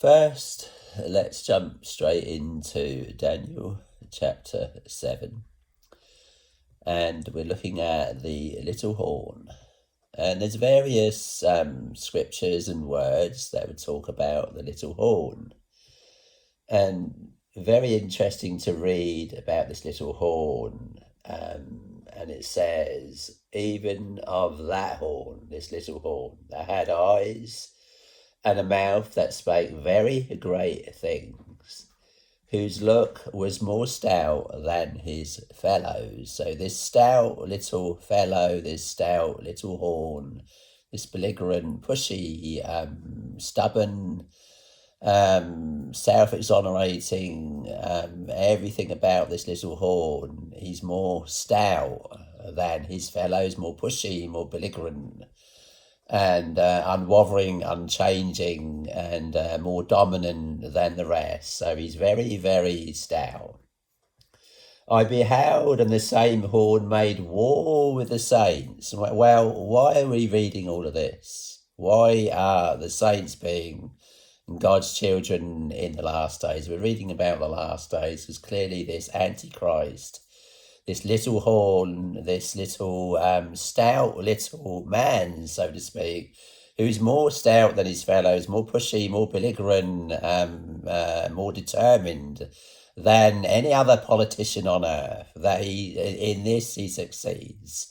First, let's jump straight into Daniel chapter 7. And we're looking at the little horn. And there's various scriptures and words that would talk about the little horn. And very interesting to read about this little horn. And it says, even of that horn, this little horn, that had eyes and a mouth that spake very great things, whose look was more stout than his fellows. So this stout little fellow, this stout little horn, this belligerent, pushy, stubborn, self-exonerating, everything about this little horn, he's more stout than his fellows, more pushy, more belligerent, and unwavering, unchanging, and more dominant than the rest. So he's very, very stout. I beheld, and the same horn made war with the saints. Well, why are we reading all of this? Why are the saints being God's children in the last days? We're reading about the last days because clearly this Antichrist, this little horn, this little stout little man, so to speak, who's more stout than his fellows, more pushy, more belligerent, more determined than any other politician on earth, that he succeeds.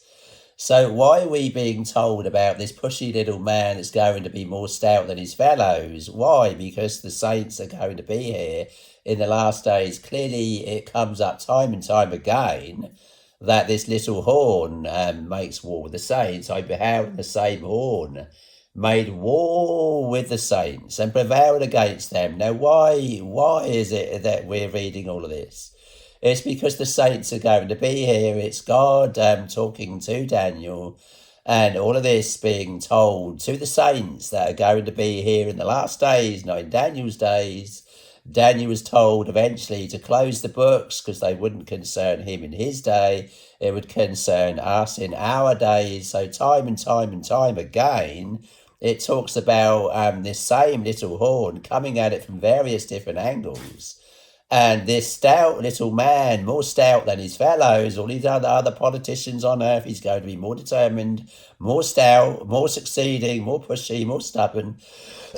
So why are we being told about this pushy little man that's going to be more stout than his fellows? Why? Because the saints are going to be here in the last days. Clearly it comes up time and time again that this little horn makes war with the saints. I beheld the same horn made war with the saints and prevailed against them. Now why is it that we're reading all of this? It's because the saints are going to be here. It's God talking to Daniel, and all of this being told to the saints that are going to be here in the last days, not in Daniel's days. Daniel was told eventually to close the books because they wouldn't concern him in his day. It would concern us in our days. So time and time again, it talks about this same little horn coming at it from various different angles. And this stout little man, more stout than his fellows, all these other politicians on earth, he's going to be more determined, more stout, more succeeding, more pushy, more stubborn.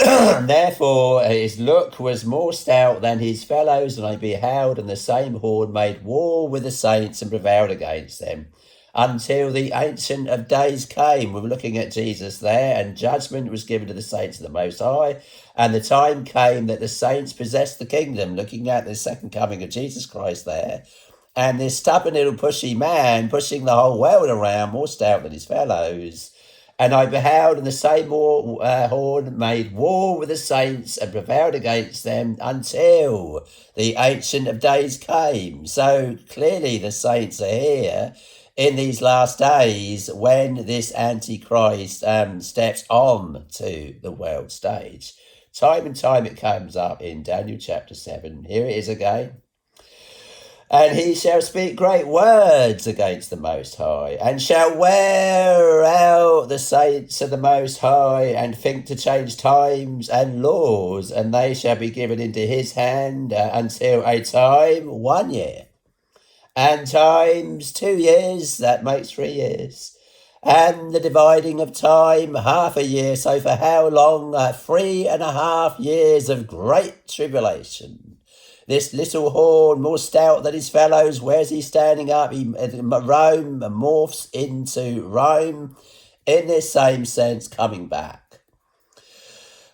And therefore, his look was more stout than his fellows, and I beheld, and the same horn made war with the saints and prevailed against them, until the Ancient of Days came. We were looking at Jesus there, and judgment was given to the saints of the Most High, and the time came that the saints possessed the kingdom, looking at the second coming of Jesus Christ there. And this stubborn little pushy man pushing the whole world around, more stout than his fellows. And I beheld, and the same horn made war with the saints and prevailed against them until the Ancient of Days came. So clearly the saints are here in these last days when this Antichrist steps on to the world stage. Time and time it comes up in Daniel chapter 7. Here it is again. And he shall speak great words against the Most High, and shall wear out the saints of the Most High, and think to change times and laws, and they shall be given into his hand until a time 1 year, and times 2 years, that makes 3 years, and the dividing of time half a year. So for how long? 3.5 years of great tribulation. This little horn, more stout than his fellows, where's he standing up? Rome morphs into Rome in this same sense, coming back.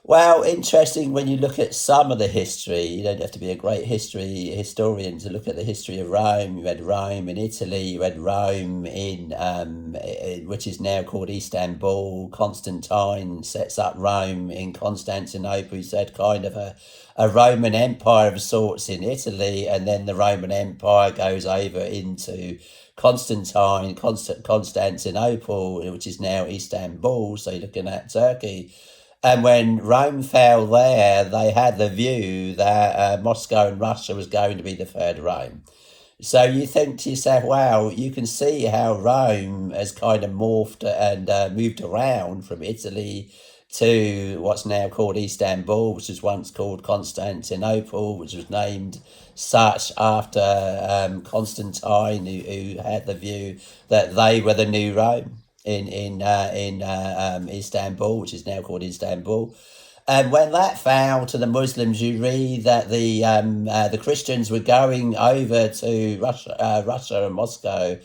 Well, interesting when you look at some of the history. You don't have to be a great historian to look at the history of Rome. You had Rome in Italy, you had Rome in, which is now called Istanbul. Constantine sets up Rome in Constantinople. He's had kind of a Roman Empire of sorts in Italy, and then the Roman Empire goes over into Constantinople, which is now Istanbul. So you're looking at Turkey. And when Rome fell there, they had the view that Moscow and Russia was going to be the third Rome. So you think to yourself, wow, you can see how Rome has kind of morphed and moved around from Italy to what's now called Istanbul, which was once called Constantinople, which was named such after Constantine, who had the view that they were the new Rome in Istanbul, which is now called Istanbul. And when that fell to the Muslims, you read that the Christians were going over to Russia and Moscow,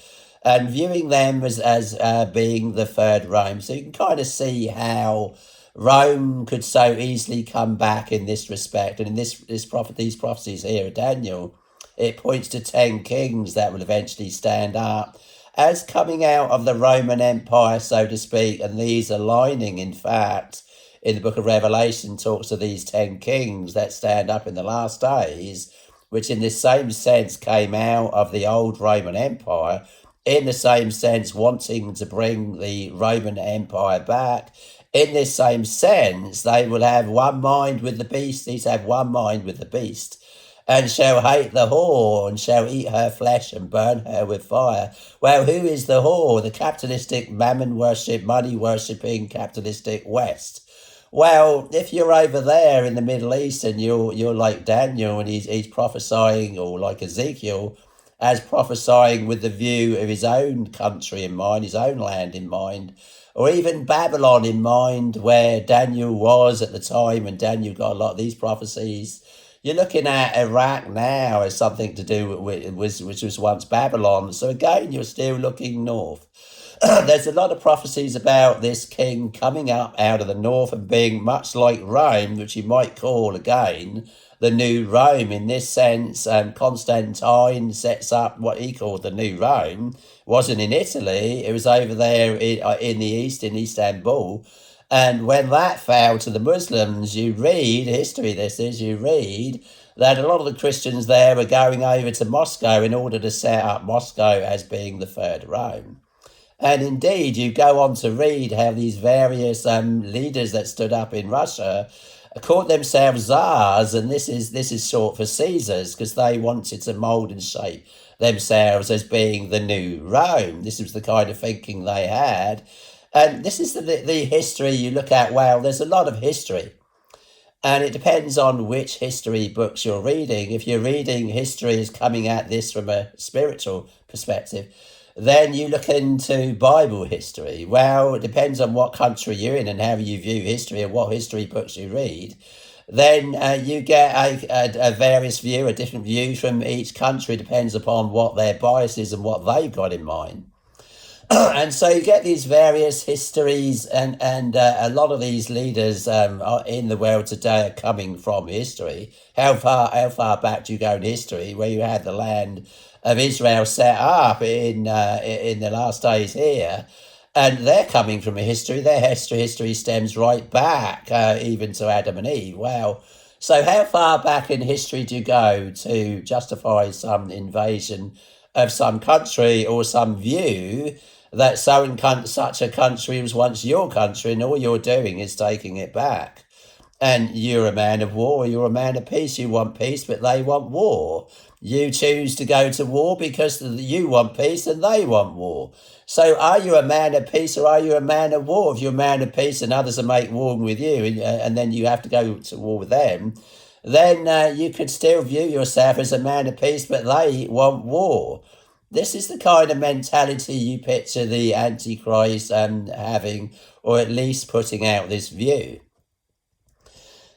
and viewing them as being the third Rome. So you can kind of see how Rome could so easily come back in this respect. And in these prophecies here of Daniel, it points to 10 kings that will eventually stand up as coming out of the Roman Empire, so to speak. And these aligning, in fact, in the book of Revelation, talks of these 10 kings that stand up in the last days, which in the same sense came out of the old Roman Empire, in the same sense wanting to bring the Roman Empire back. In this same sense, they will have one mind with the beast. These have one mind with the beast, and shall hate the whore, and shall eat her flesh, and burn her with fire. Well, who is the whore? The capitalistic, mammon worship, money worshipping capitalistic West. Well, if you're over there in the Middle East and you're like Daniel and he's prophesying, or like Ezekiel, as prophesying with the view of his own country in mind, his own land in mind, or even Babylon in mind, where Daniel was at the time, and Daniel got a lot of these prophecies. You're looking at Iraq now as something to do with which was once Babylon. So again, you're still looking north. There's a lot of prophecies about this king coming up out of the north and being much like Rome, which you might call again the new Rome. In this sense, Constantine sets up what he called the new Rome. It wasn't in Italy, it was over there in the east, in Istanbul. And when that fell to the Muslims, you read history, you read that a lot of the Christians there were going over to Moscow in order to set up Moscow as being the third Rome. And indeed, you go on to read how these various leaders that stood up in Russia called themselves czars, and this is short for Caesars, because they wanted to mould and shape themselves as being the new Rome. This was the kind of thinking they had. And this is the history you look at. Well, there's a lot of history, and it depends on which history books you're reading. If you're reading history as coming at this from a spiritual perspective, then you look into Bible history. Well, it depends on what country you're in and how you view history and what history books you read. Then you get a various view, a different view from each country, depends upon what their bias is and what they've got in mind. And so you get these various histories, and a lot of these leaders in the world today are coming from history. How far back do you go in history, where you had the land of Israel set up in the last days here? And they're coming from a history. Their history stems right back even to Adam and Eve. Well, so how far back in history do you go to justify some invasion of some country, or some view that such a country was once your country, and all you're doing is taking it back? And you're a man of war, you're a man of peace. You want peace, but they want war. You choose to go to war because you want peace and they want war. So are you a man of peace, or are you a man of war? If you're a man of peace and others are making war with you, and then you have to go to war with them, then you could still view yourself as a man of peace, but they want war. This is the kind of mentality you picture the Antichrist having, or at least putting out this view.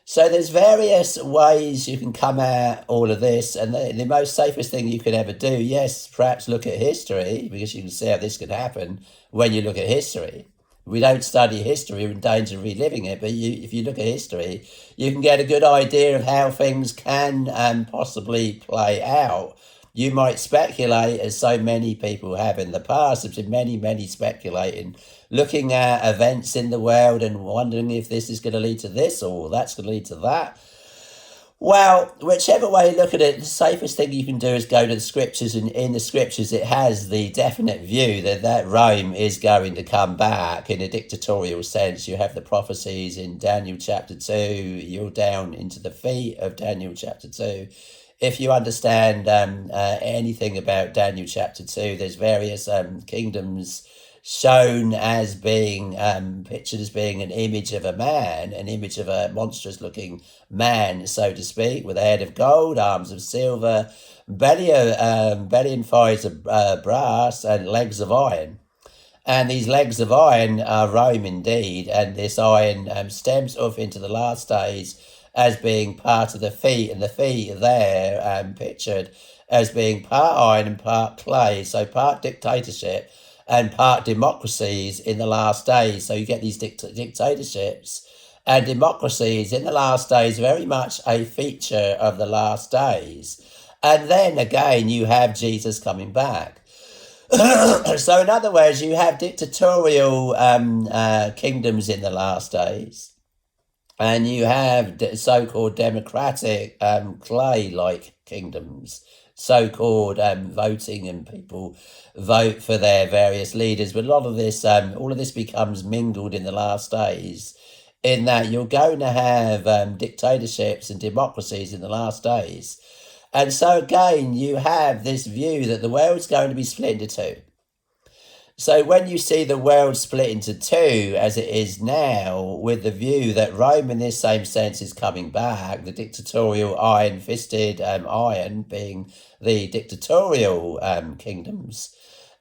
So there's various ways you can come at all of this, and the most safest thing you could ever do, yes, perhaps look at history, because you can see how this could happen when you look at history. We don't study history, we're in danger of reliving it, but if you look at history, you can get a good idea of how things can possibly play out. You might speculate, as so many people have in the past. There's been many speculating, looking at events in the world and wondering if this is going to lead to this or that's going to lead to that. Well, whichever way you look at it, the safest thing you can do is go to the scriptures, and in the scriptures it has the definite view that Rome is going to come back in a dictatorial sense. You have the prophecies in Daniel chapter 2, you're down into the feet of Daniel chapter 2. If you understand anything about Daniel chapter 2, there's various kingdoms shown as being pictured as being an image of a man, an image of a monstrous looking man, so to speak, with a head of gold, arms of silver, belly and thighs of brass, and legs of iron. And these legs of iron are Rome indeed, and this iron stems off into the last days as being part of the feet, and the feet there pictured as being part iron and part clay, so part dictatorship and part democracies in the last days. So you get these dictatorships and democracies in the last days, very much a feature of the last days. And then again, you have Jesus coming back. So in other words, you have dictatorial kingdoms in the last days, and you have so-called democratic clay-like kingdoms, so-called voting, and people vote for their various leaders. But a lot of this, all of this becomes mingled in the last days, in that you're going to have dictatorships and democracies in the last days. And so again, you have this view that the world's going to be split into two. So when you see the world split into two, as it is now, with the view that Rome in this same sense is coming back, the dictatorial iron-fisted iron being the dictatorial kingdoms,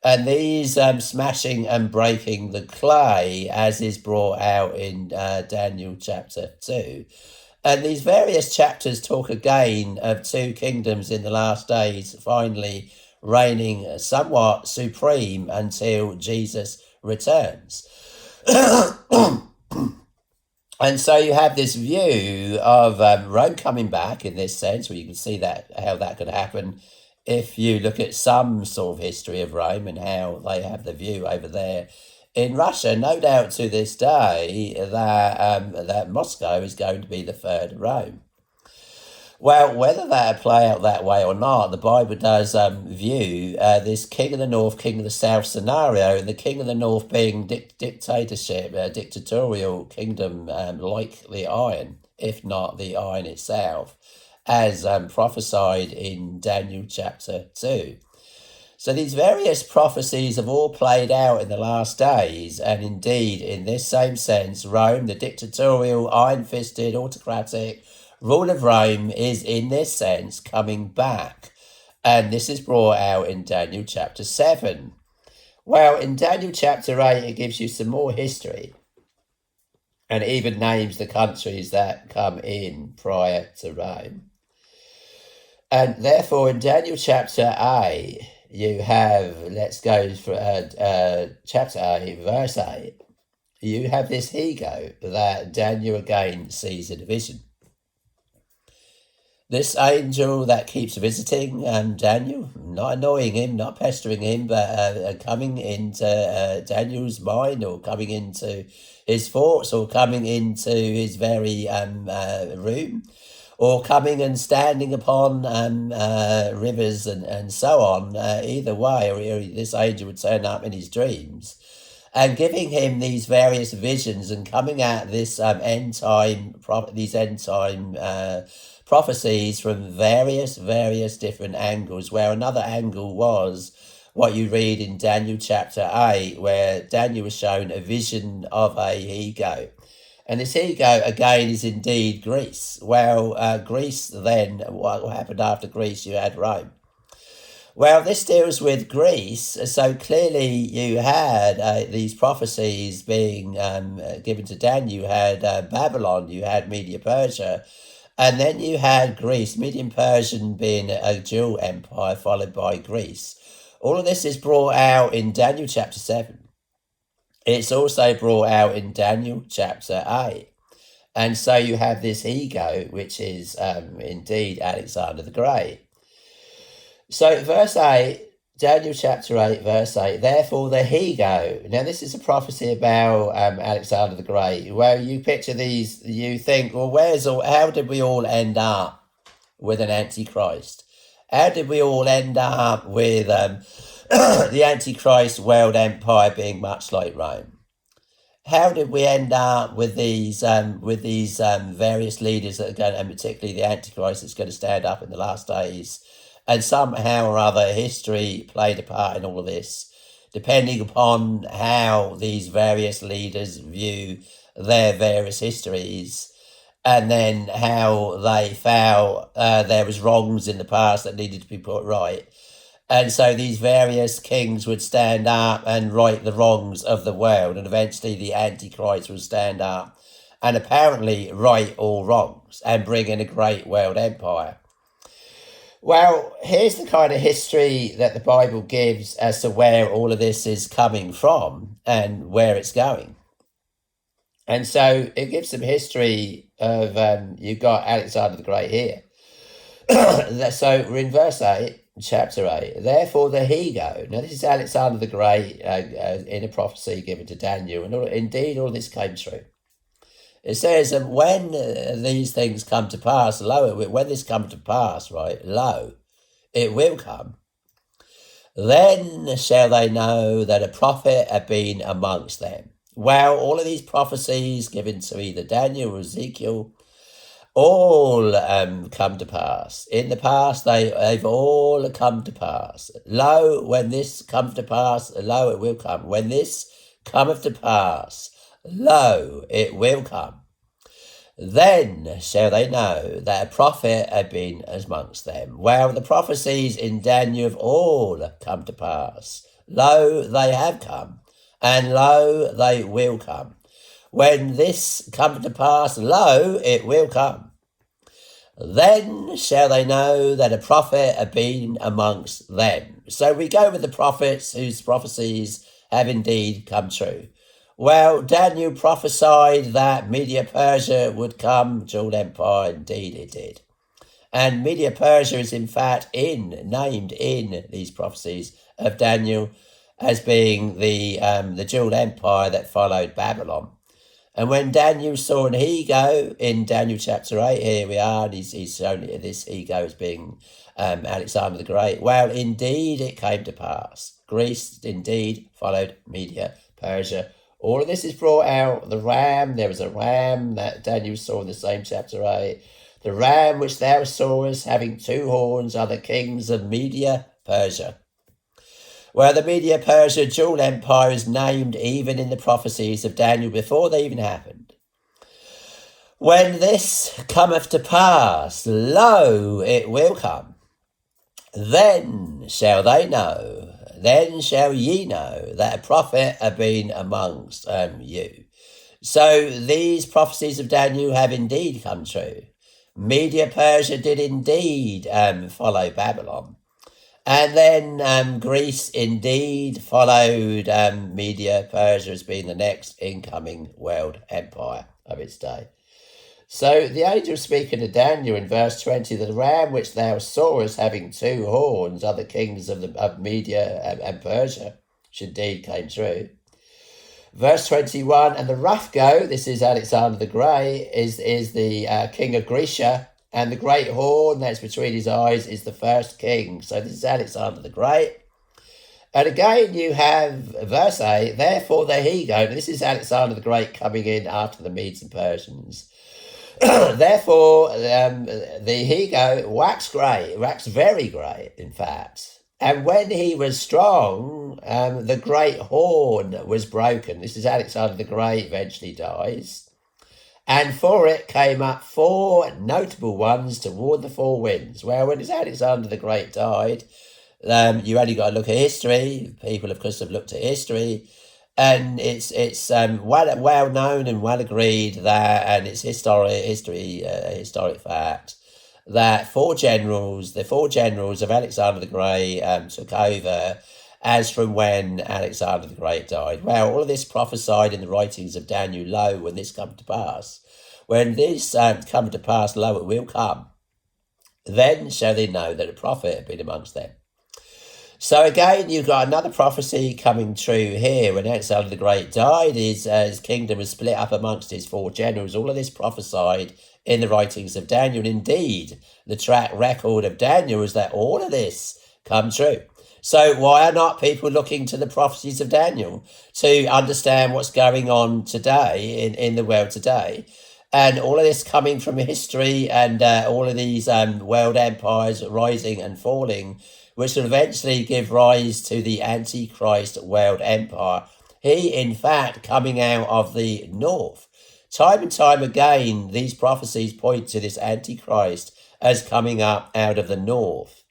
and these smashing and breaking the clay, as is brought out in Daniel chapter 2. And these various chapters talk again of two kingdoms in the last days, finally reigning somewhat supreme until Jesus returns. And so you have this view of Rome coming back in this sense, where you can see that how that could happen if you look at some sort of history of Rome and how they have the view over there in Russia, no doubt to this day that Moscow is going to be the third Rome. Well, whether that'll play out that way or not, the Bible does view this king of the north, king of the south scenario, and the king of the north being dictatorship, dictatorial kingdom like the iron, if not the iron itself, as prophesied in Daniel chapter 2. So these various prophecies have all played out in the last days, and indeed, in this same sense, Rome, the dictatorial, iron-fisted, autocratic rule of Rome, is in this sense coming back. And this is brought out in Daniel chapter 7. Well, in Daniel chapter 8, it gives you some more history, and it even names the countries that come in prior to Rome. And therefore, in Daniel chapter 8, you have, let's go for chapter 8, verse 8. You have this he-goat that Daniel again sees in a vision. This angel that keeps visiting Daniel, not annoying him, not pestering him, but coming into Daniel's mind, or coming into his thoughts, or coming into his very room, or coming and standing upon rivers and so on. Either way, or this angel would turn up in his dreams and giving him these various visions, and coming at this end time prophecies from various different angles, where another angle was what you read in Daniel chapter 8, where Daniel was shown a vision of a he-goat. And this he-goat, again, is indeed Greece. Well, Greece then, what happened after Greece? You had Rome. Well, this deals with Greece. So clearly you had these prophecies being given to Daniel. You had Babylon, you had Media-Persia, and then you had Greece, Median-Persian being a dual empire, followed by Greece. All of this is brought out in Daniel chapter 7. It's also brought out in Daniel chapter 8. And so you have this he-goat, which is indeed Alexander the Great. So verse 8, Daniel chapter 8, verse 8, therefore the he-goat. Now this is a prophecy about Alexander the Great. Well, you picture these, you think, well, how did we all end up with an Antichrist? How did we all end up with the Antichrist world empire being much like Rome? How did we end up with these various leaders that are going, and particularly the Antichrist that's going to stand up in the last days? And somehow or other, history played a part in all of this. depending upon how these various leaders view their various histories, and then how they felt there was wrongs in the past that needed to be put right. And so these various kings would stand up and right the wrongs of the world, and eventually the Antichrist would stand up and apparently right all wrongs and bring in a great world empire. Well, here's the kind of history that the Bible gives as to where all of this is coming from and where it's going. And so it gives some history of, you've got Alexander the Great here. So we're in verse 8, chapter 8. Therefore the he-go. Now this is Alexander the Great in a prophecy given to Daniel. And indeed all this came true. It says, when these things come to pass, when this comes to pass, right, lo, it will come. Then shall they know that a prophet had been amongst them. Well, all of these prophecies given to either Daniel or Ezekiel, all come to pass. In the past, they've all come to pass. Lo, when this comes to pass, lo, it will come. When this cometh to pass, lo, it will come. Then shall they know that a prophet had been amongst them. Well, the prophecies in Daniel have all come to pass. Lo, they have come, and lo, they will come. When this come to pass, lo, it will come. Then shall they know that a prophet had been amongst them. So we go with the prophets whose prophecies have indeed come true. Well, Daniel prophesied that Media-Persia would come, dual empire, indeed it did. And Media-Persia is in fact named in these prophecies of Daniel as being the dual empire that followed Babylon. And when Daniel saw an he-go in Daniel chapter 8, here we are, and he's shown this he-go as being Alexander the Great. Well, indeed it came to pass. Greece indeed followed Media-Persia. All of this is brought out. The ram, there was a ram that Daniel saw in the same chapter 8. The ram which thou sawest having two horns are the kings of Media-Persia. Well, the Media-Persia dual empire is named even in the prophecies of Daniel before they even happened. When this cometh to pass, lo, it will come. Then shall they know, then shall ye know that a prophet have been amongst you. So these prophecies of Daniel have indeed come true. Media-Persia did indeed follow Babylon. And then Greece indeed followed Media-Persia as being the next incoming world empire of its day. So the angel speaking to Daniel in verse 20, the ram which thou sawest having two horns are the kings of Media and Persia, which indeed came true. Verse 21, and the rough go, this is Alexander the Great, is the king of Grecia, and the great horn that's between his eyes is the first king. So this is Alexander the Great. And again you have verse 8, therefore the he-go, this is Alexander the Great coming in after the Medes and Persians. Therefore, the he-go waxed very great, in fact. And when he was strong, the great horn was broken. This is Alexander the Great eventually dies. And for it came up four notable ones toward the four winds. Well, when Alexander the Great died, you only got to look at history. People, of course, have looked at history. And it's well known and well agreed that, and it's historic fact, that the four generals of Alexander the Great took over as from when Alexander the Great died. Well, all of this prophesied in the writings of Daniel, lo, when this come to pass. When this come to pass, lo, it will come. Then shall they know that a prophet had been amongst them. So again, you've got another prophecy coming true here. When Alexander the Great died, his kingdom was split up amongst his four generals. All of this prophesied in the writings of Daniel. And indeed, the track record of Daniel is that all of this come true. So why are not people looking to the prophecies of Daniel to understand what's going on today in the world today? And all of this coming from history and all of these world empires rising and falling. which will eventually give rise to the Antichrist world empire. He, in fact, coming out of the north. Time and time again, these prophecies point to this Antichrist as coming up out of the north.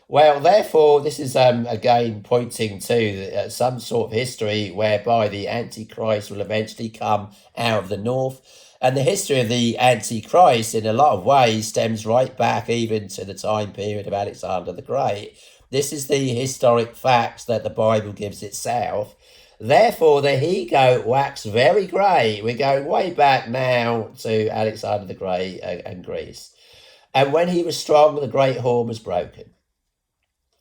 Well, therefore, this is again pointing to some sort of history whereby the Antichrist will eventually come out of the north. And the history of the Antichrist, in a lot of ways, stems right back even to the time period of Alexander the Great. This is the historic facts that the Bible gives itself. Therefore, the he-goat waxed very great. We're going way back now to Alexander the Great and Greece. And when he was strong, the great horn was broken.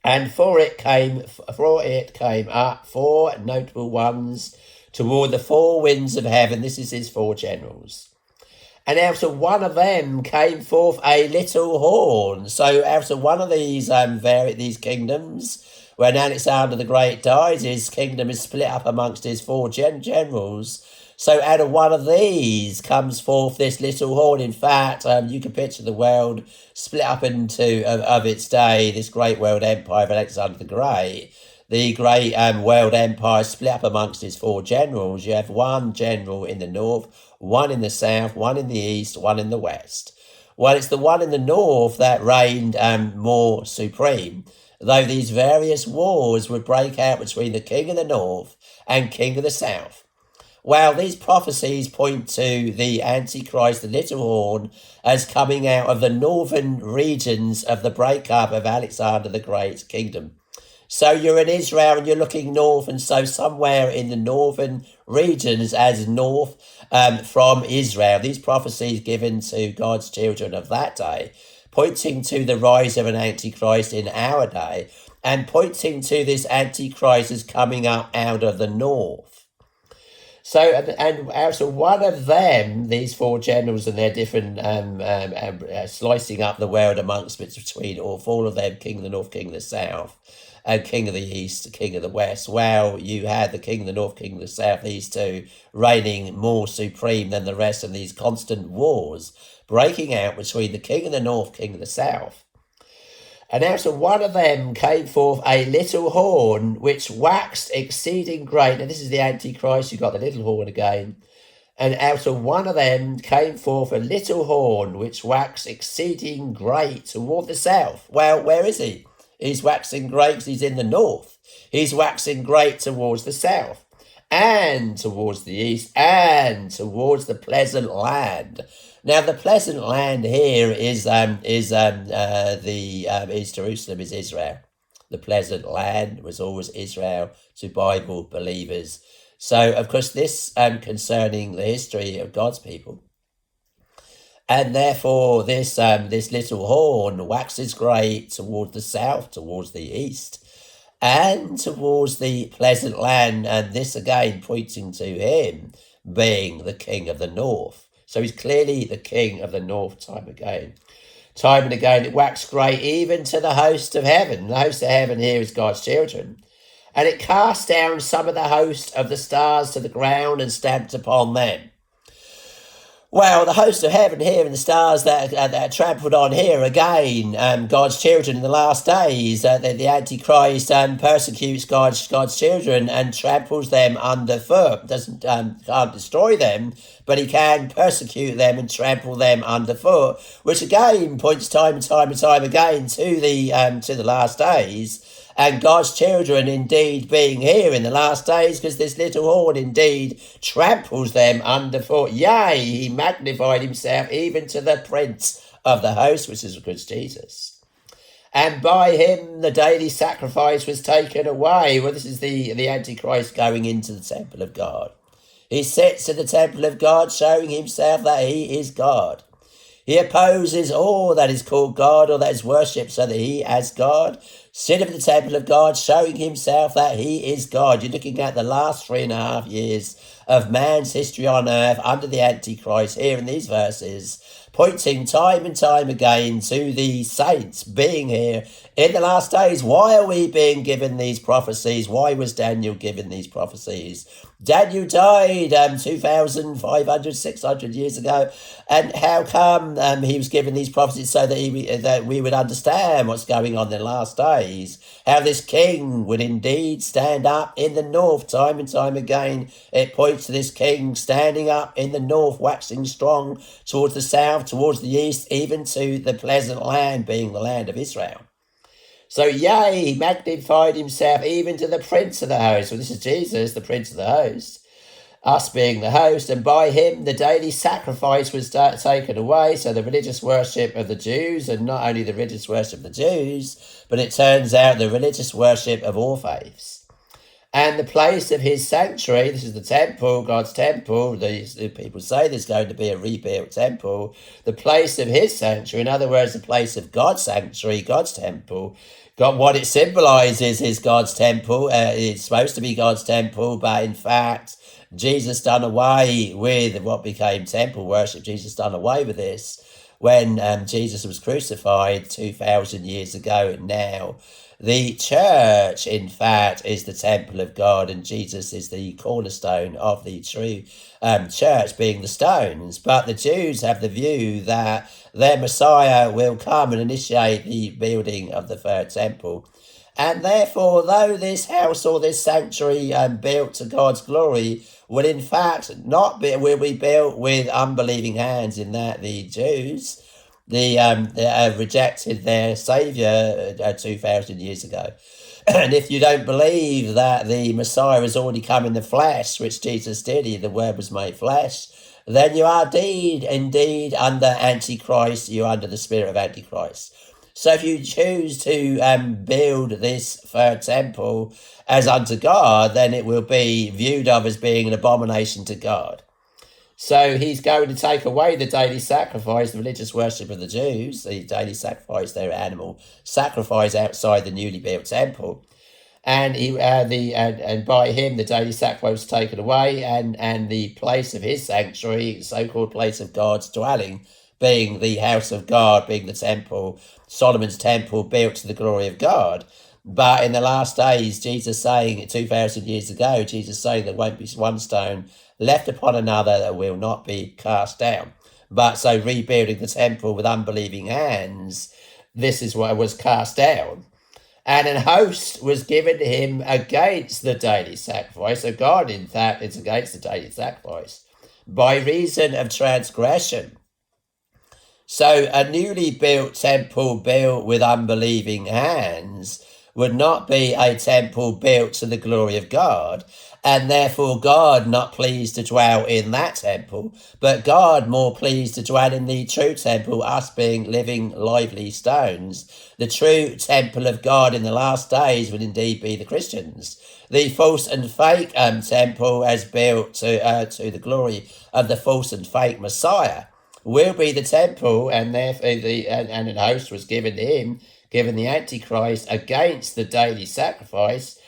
And for it came up 4 notable ones toward the 4 winds of heaven. This is his 4 generals. And out of one of them came forth a little horn. So out of one of these these kingdoms, when Alexander the Great died, his kingdom is split up amongst his 4 generals. So out of one of these comes forth this little horn. In fact, you can picture the world split up into, of its day, this great world empire of Alexander the Great. The great world empire split up amongst his 4 generals. You have 1 general in the north, 1 in the south, 1 in the east, 1 in the west. Well, it's the one in the north that reigned more supreme, though these various wars would break out between the king of the north and king of the south. Well, these prophecies point to the Antichrist, the little horn, as coming out of the northern regions of the breakup of Alexander the Great's kingdom. So you're in Israel and you're looking north, and so somewhere in the northern regions as north from Israel, these prophecies given to God's children of that day, pointing to the rise of an Antichrist in our day, and pointing to this Antichrist as coming up out of the north. So, and out of one of them, these 4 generals and their different slicing up the world amongst between all 4 of them, king of the north, king of the south, and king of the east, king of the west. Well, you had the king of the north, king of the south, these 2 reigning more supreme than the rest of these constant wars breaking out between the king of the north, king of the south. And out of one of them came forth a little horn, which waxed exceeding great. Now this is the Antichrist, you've got the little horn again. And out of one of them came forth a little horn, which waxed exceeding great toward the south. Well, where is he? He's waxing great because he's in the north. He's waxing great towards the south, and towards the east, and towards the pleasant land. Now, the pleasant land here is Jerusalem, is Israel. The pleasant land was always Israel to Bible believers. So, of course, this concerning the history of God's people. And therefore, this little horn waxes great towards the south, towards the east, and towards the pleasant land. And this again pointing to him being the king of the north. So he's clearly the king of the north time and again. It waxed great even to the host of heaven. The host of heaven here is God's children. And it cast down some of the host of the stars to the ground and stamped upon them. Well, the host of heaven here and the stars that are trampled on here again, God's children in the last days, the Antichrist persecutes God's children and tramples them underfoot. Can't destroy them, but he can persecute them and trample them underfoot, which again points time and time again to the last days. And God's children indeed being here in the last days, because this little horn indeed tramples them underfoot. Yea, he magnified himself even to the prince of the host, which is, of course, Jesus. And by him the daily sacrifice was taken away. Well, this is the Antichrist going into the temple of God. He sits in the temple of God, showing himself that he is God. He opposes all that is called God or that is worshipped, so that he, as God, sit in the temple of God, showing himself that he is God. You're looking at the last 3.5 years of man's history on earth under the Antichrist here in these verses, pointing time and time again to the saints being here in the last days. Why are we being given these prophecies? Why was Daniel given these prophecies? Daniel died 2,500, 600 years ago. And how come he was given these prophecies so that we would understand what's going on in the last days? How this king would indeed stand up in the north time and time again. It points to this king standing up in the north, waxing strong towards the south, towards the east, even to the pleasant land, being the land of Israel. So, yea, he magnified himself even to the prince of the host. Well, this is Jesus, the prince of the host, us being the host, and by him the daily sacrifice was taken away. So the religious worship of the Jews, and not only the religious worship of the Jews, but it turns out the religious worship of all faiths. And the place of his sanctuary, this is the temple, God's temple. The people say there's going to be a rebuilt temple. The place of his sanctuary, in other words, the place of God's sanctuary, God's temple. God, what it symbolizes is God's temple. It's supposed to be God's temple, but in fact, Jesus done away with what became temple worship. Jesus done away with this when Jesus was crucified 2,000 years ago now. The church, in fact, is the temple of God, and Jesus is the cornerstone of the true church, being the stones. But the Jews have the view that their Messiah will come and initiate the building of the third temple. And therefore, though this house or this sanctuary built to God's glory will in fact not be, will be built with unbelieving hands, in that the Jews, they rejected their Saviour 2,000 years ago. And if you don't believe that the Messiah has already come in the flesh, which Jesus did, the Word was made flesh, then you are indeed under Antichrist, you're under the spirit of Antichrist. So if you choose to build this third temple as unto God, then it will be viewed of as being an abomination to God. So he's going to take away the daily sacrifice, the religious worship of the Jews, the daily sacrifice, their animal sacrifice outside the newly built temple. And and by him the daily sacrifice was taken away, and the place of his sanctuary, so-called place of God's dwelling, being the house of God, being the temple, Solomon's temple built to the glory of God. But in the last days, Jesus saying 2,000 years ago, Jesus saying there won't be one stone left upon another that will not be cast down. But so rebuilding the temple with unbelieving hands, this is what was cast down. And an host was given to him against the daily sacrifice. So God, in fact, is against the daily sacrifice by reason of transgression. So a newly built temple built with unbelieving hands would not be a temple built to the glory of God, and therefore God not pleased to dwell in that temple, but God more pleased to dwell in the true temple, us being living, lively stones. The true temple of God in the last days would indeed be the Christians. The false and fake temple as built to the glory of the false and fake Messiah will be the temple, and therefore and an host was given to him, given the Antichrist, against the daily sacrifice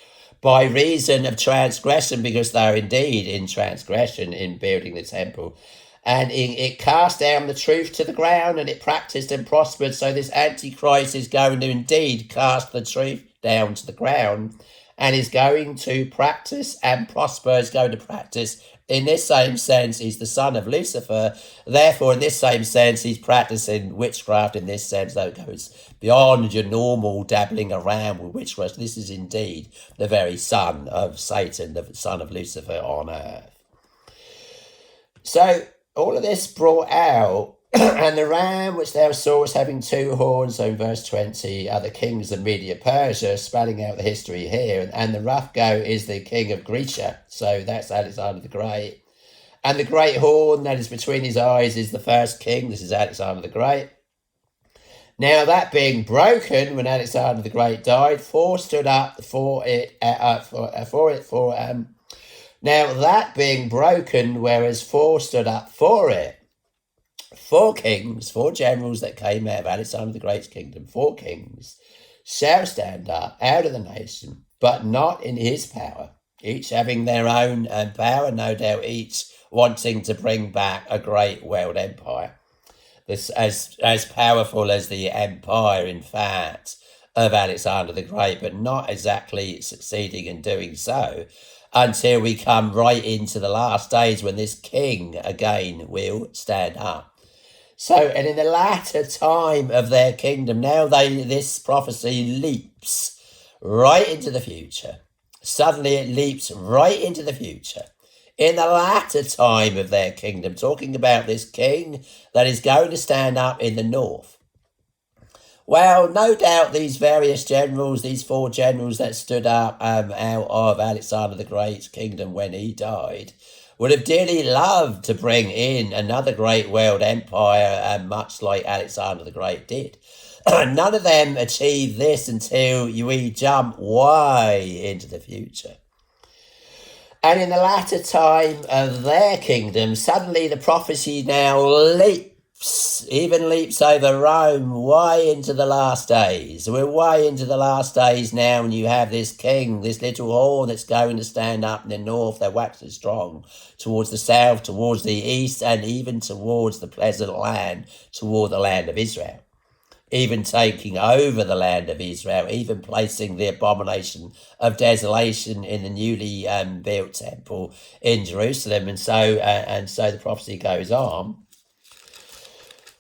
by reason of transgression, because they are indeed in transgression in building the temple. And it cast down the truth to the ground, and it practiced and prospered. So this Antichrist is going to indeed cast the truth down to the ground, and is going to practice and prosper, is going to practice. In this same sense, he's the son of Lucifer. Therefore, in this same sense, he's practicing witchcraft. In this sense, though, it goes beyond your normal dabbling around with witchcraft. This is indeed the very son of Satan, the son of Lucifer on earth. So all of this brought out, and the ram which thou sawest having two horns, so in verse 20, are the kings of Media Persia, spelling out the history here, and the rough goat is the king of Grecia, so that's Alexander the Great. And the great horn that is between his eyes is the first king, this is Alexander the Great. Now that being broken, when Alexander the Great died, four stood up for it, now that being broken, whereas four stood up for it, four kings, four generals that came out of Alexander the Great's kingdom, four kings shall stand up out of the nation, but not in his power, each having their own power, no doubt each wanting to bring back a great world empire. This as powerful as the empire, in fact, of Alexander the Great, but not exactly succeeding in doing so. until we come right into the last days when this king again will stand up. So, and in the latter time of their kingdom, now this prophecy leaps right into the future. Suddenly it leaps right into the future. In the latter time of their kingdom, talking about this king that is going to stand up in the north. Well, no doubt these various generals, these 4 generals that stood up out of Alexander the Great's kingdom when he died, would have dearly loved to bring in another great world empire, much like Alexander the Great did. None of them achieved this until we jump way into the future. And in the latter time of their kingdom, suddenly the prophecy now leaps over Rome, way into the last days. We're way into the last days now, and you have this king, this little horn that's going to stand up in the north that waxes strong, towards the south, towards the east, and even towards the pleasant land, toward the land of Israel. Even taking over the land of Israel, even placing the abomination of desolation in the newly built temple in Jerusalem. And so the prophecy goes on.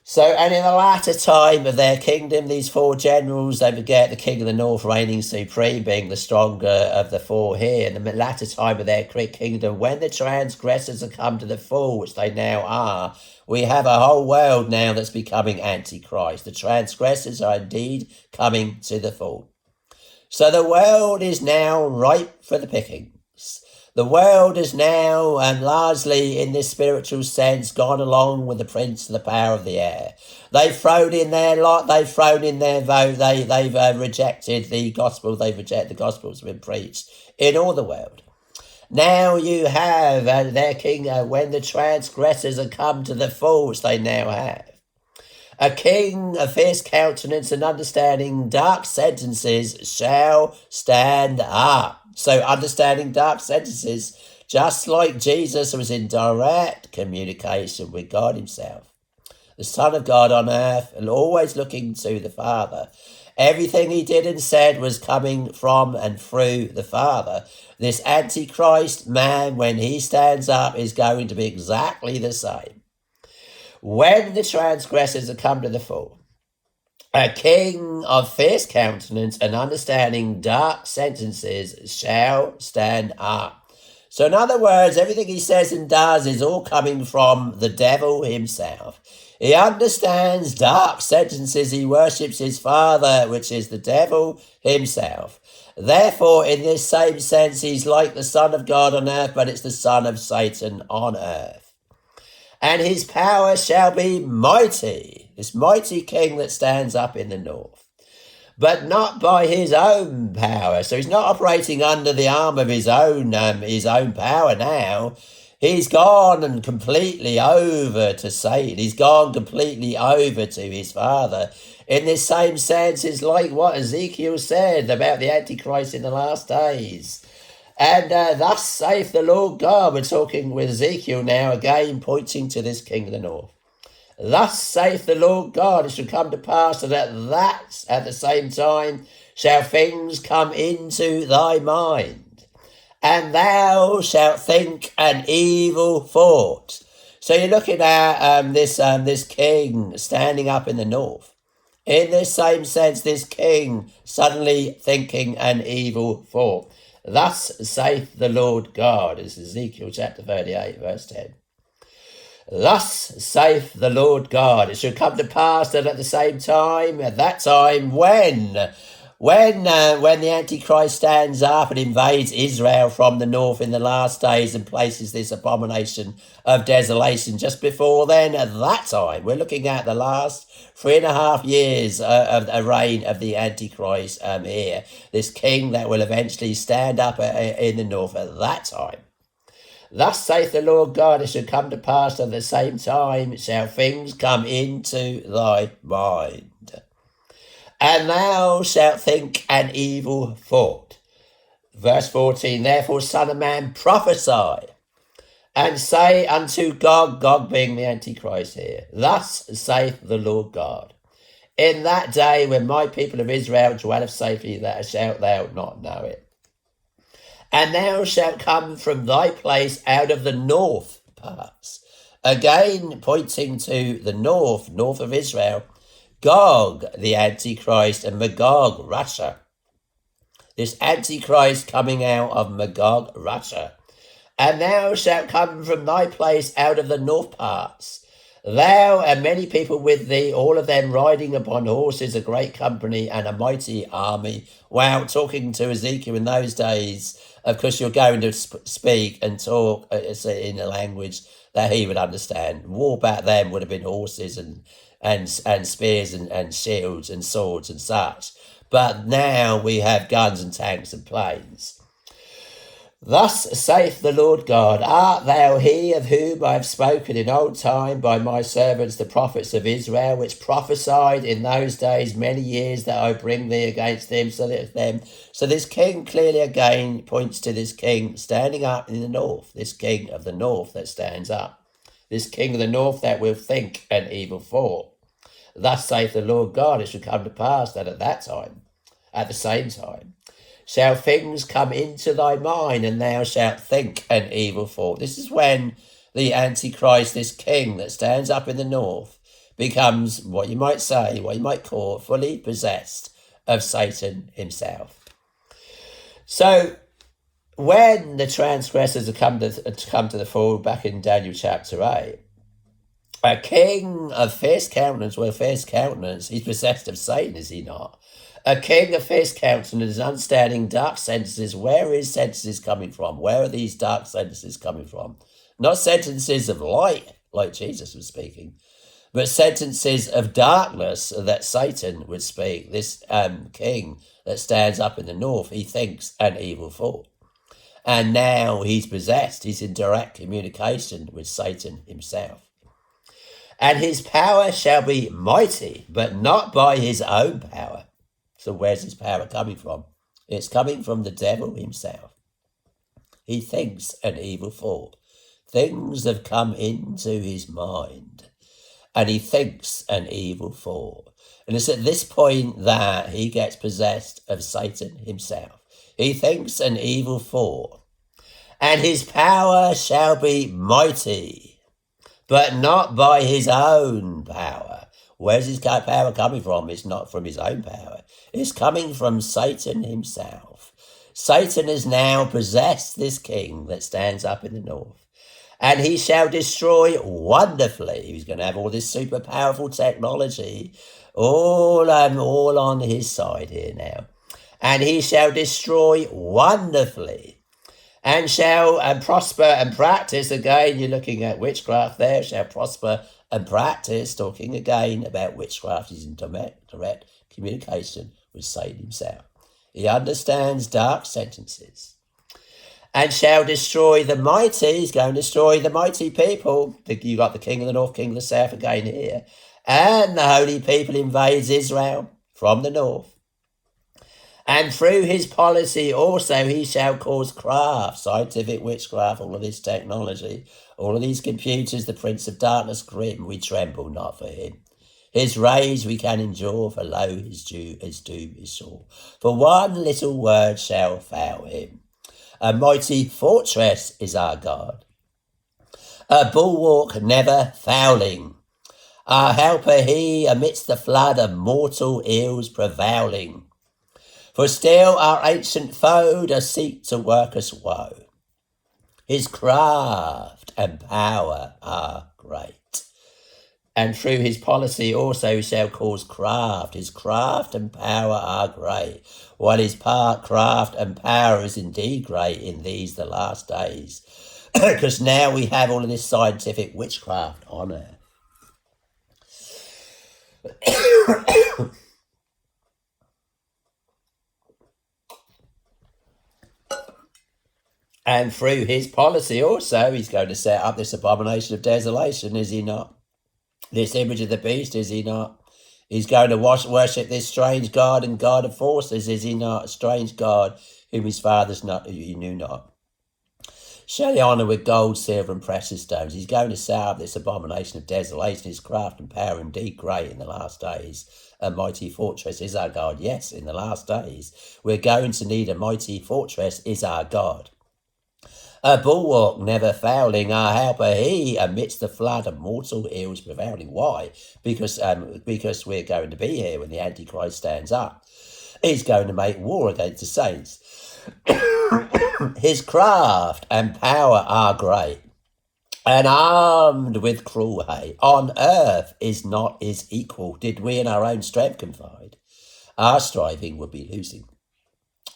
So, and in the latter time of their kingdom, these 4 generals, don't forget the king of the north reigning supreme, being the stronger of the 4 here. In the latter time of their kingdom, when the transgressors are come to the full, which they now are, we have a whole world now that's becoming Antichrist. The transgressors are indeed coming to the full. So the world is now ripe for the pickings. The world is now, and largely in this spiritual sense, gone along with the prince of the power of the air. They've thrown in their lot, they've thrown in their vote, they've rejected the gospel, they've rejected the gospel that's been preached in all the world. Now you have their king, when the transgressors are come to the full, which they now have. A king of fierce countenance and understanding dark sentences shall stand up. So understanding dark sentences, just like Jesus was in direct communication with God himself, the Son of God on earth, and always looking to the Father. Everything he did and said was coming from and through the Father. This Antichrist man, when he stands up, is going to be exactly the same. When the transgressors are come to the full, a king of fierce countenance and understanding dark sentences shall stand up. So in other words, everything he says and does is all coming from the devil himself. He understands dark sentences. He worships his father, which is the devil himself. Therefore, in this same sense, he's like the Son of God on earth, but it's the son of Satan on earth. And his power shall be mighty, this mighty king that stands up in the north, but not by his own power. So he's not operating under the arm of his own power now. He's gone and completely over to Satan. He's gone completely over to his father. In this same sense, it's like what Ezekiel said about the Antichrist in the last days. And thus saith the Lord God. We're talking with Ezekiel now, again pointing to this king of the north. Thus saith the Lord God, it shall come to pass that at the same time shall things come into thy mind, and thou shalt think an evil thought. So you're looking at this king standing up in the north. In this same sense, this king suddenly thinking an evil thought. Thus saith the Lord God. It's Ezekiel chapter 38, verse 10. Thus saith the Lord God, it shall come to pass that at that time when the Antichrist stands up and invades Israel from the north in the last days and places this abomination of desolation, just before then, at that time, we're looking at the last 3.5 years of the reign of the Antichrist here, this king that will eventually stand up in the north at that time. Thus saith the Lord God, it shall come to pass at the same time shall things come into thy mind, and thou shalt think an evil thought. Verse 14, therefore, son of man, prophesy, and say unto Gog being the Antichrist here, thus saith the Lord God, in that day when my people of Israel dwelleth safely, that shalt thou not know it. And thou shalt come from thy place out of the north parts. Again, pointing to the north of Israel, Gog, the Antichrist, and Magog, Russia. This Antichrist coming out of Magog, Russia. And thou shalt come from thy place out of the north parts, thou and many people with thee, all of them riding upon horses, a great company and a mighty army. Wow, talking to Ezekiel in those days, of course you're going to speak and talk in a language that he would understand. War back then would have been horses and spears and shields and swords and such. But now we have guns and tanks and planes. Thus saith the Lord God, art thou he of whom I have spoken in old time by my servants the prophets of Israel, which prophesied in those days many years that I bring thee against them, so this king clearly again points to this king standing up in the north, this king of the north that stands up, this king of the north that will think an evil thought. Thus saith the Lord God, it shall come to pass that at the same time, shall things come into thy mind, and thou shalt think an evil thought. This is when the Antichrist, this king that stands up in the north, becomes what you might call fully possessed of Satan himself. So when the transgressors have come to the fall, back in Daniel chapter 8, a king of fierce countenance, he's possessed of Satan, is he not? A king of fierce countenance, understanding dark sentences. Where is sentences coming from? Where are these dark sentences coming from? Not sentences of light, like Jesus was speaking, but sentences of darkness that Satan would speak. This king that stands up in the north, he thinks an evil thought. And now he's possessed. He's in direct communication with Satan himself. And his power shall be mighty, but not by his own power. So where's his power coming from? It's coming from the devil himself. He thinks an evil thought. Things have come into his mind, and he thinks an evil thought. And it's at this point that he gets possessed of Satan himself. He thinks an evil thought, and his power shall be mighty, but not by his own power. Where's his power coming from? It's not from his own power. It's coming from Satan himself. Satan has now possessed this king that stands up in the north, and he shall destroy wonderfully. He's going to have all this super powerful technology all on his side here now. And he shall destroy wonderfully, and shall prosper and practice. Again, you're looking at witchcraft there, shall prosper and practice, talking again about witchcraft. He's in direct communication with Satan himself. He understands dark sentences. And shall destroy the mighty. He's going to destroy the mighty people. You got the king of the north, king of the south again here. And the holy people invades Israel from the north. And through his policy also he shall cause craft, scientific witchcraft, all of this technology, all of these computers, the prince of darkness, grim, we tremble not for him. His rage we can endure, for lo, his doom is sure. For one little word shall fail him. A mighty fortress is our God, a bulwark never fouling. Our helper he amidst the flood of mortal ills prevailing. For still our ancient foe does seek to work us woe. His craft and power are great. And through his policy also he shall cause craft. His craft and power are great. While his craft and power is indeed great in these the last days. Because now we have all of this scientific witchcraft on earth. And through his policy also, he's going to set up this abomination of desolation, is he not? This image of the beast, is he not? He's going to worship this strange God and God of forces, is he not? A strange God whom his fathers knew not. shall he honour with gold, silver, and precious stones. He's going to set up this abomination of desolation. His craft and power indeed great in the last days. A mighty fortress is our God. Yes, in the last days, we're going to need a mighty fortress is our God. A bulwark never failing, our helper, he amidst the flood of mortal ills prevailing. Why? Because we're going to be here when the Antichrist stands up. He's going to make war against the saints. His craft and power are great, and armed with cruel hate. On earth is not his equal. Did we in our own strength confide, our striving would be losing.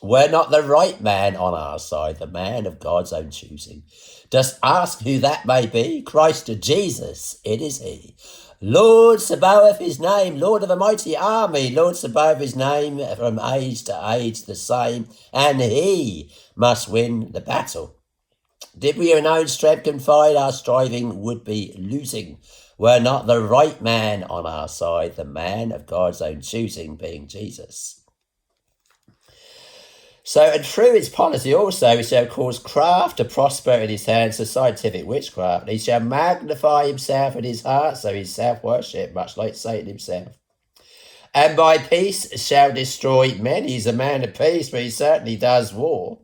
Were not the right man on our side, the man of God's own choosing. Dost ask who that may be? Christ Jesus, it is he. Lord Sabaoth his name, Lord of a mighty army, Lord Sabaoth his name, from age to age the same, and he must win the battle. Did we in our own strength confide, our striving would be losing. Were not the right man on our side, the man of God's own choosing, being Jesus. So, and through his policy also, he shall cause craft to prosper in his hands, so scientific witchcraft. And he shall magnify himself in his heart, so his self-worship, much like Satan himself. And by peace shall destroy many. He's a man of peace, but he certainly does war.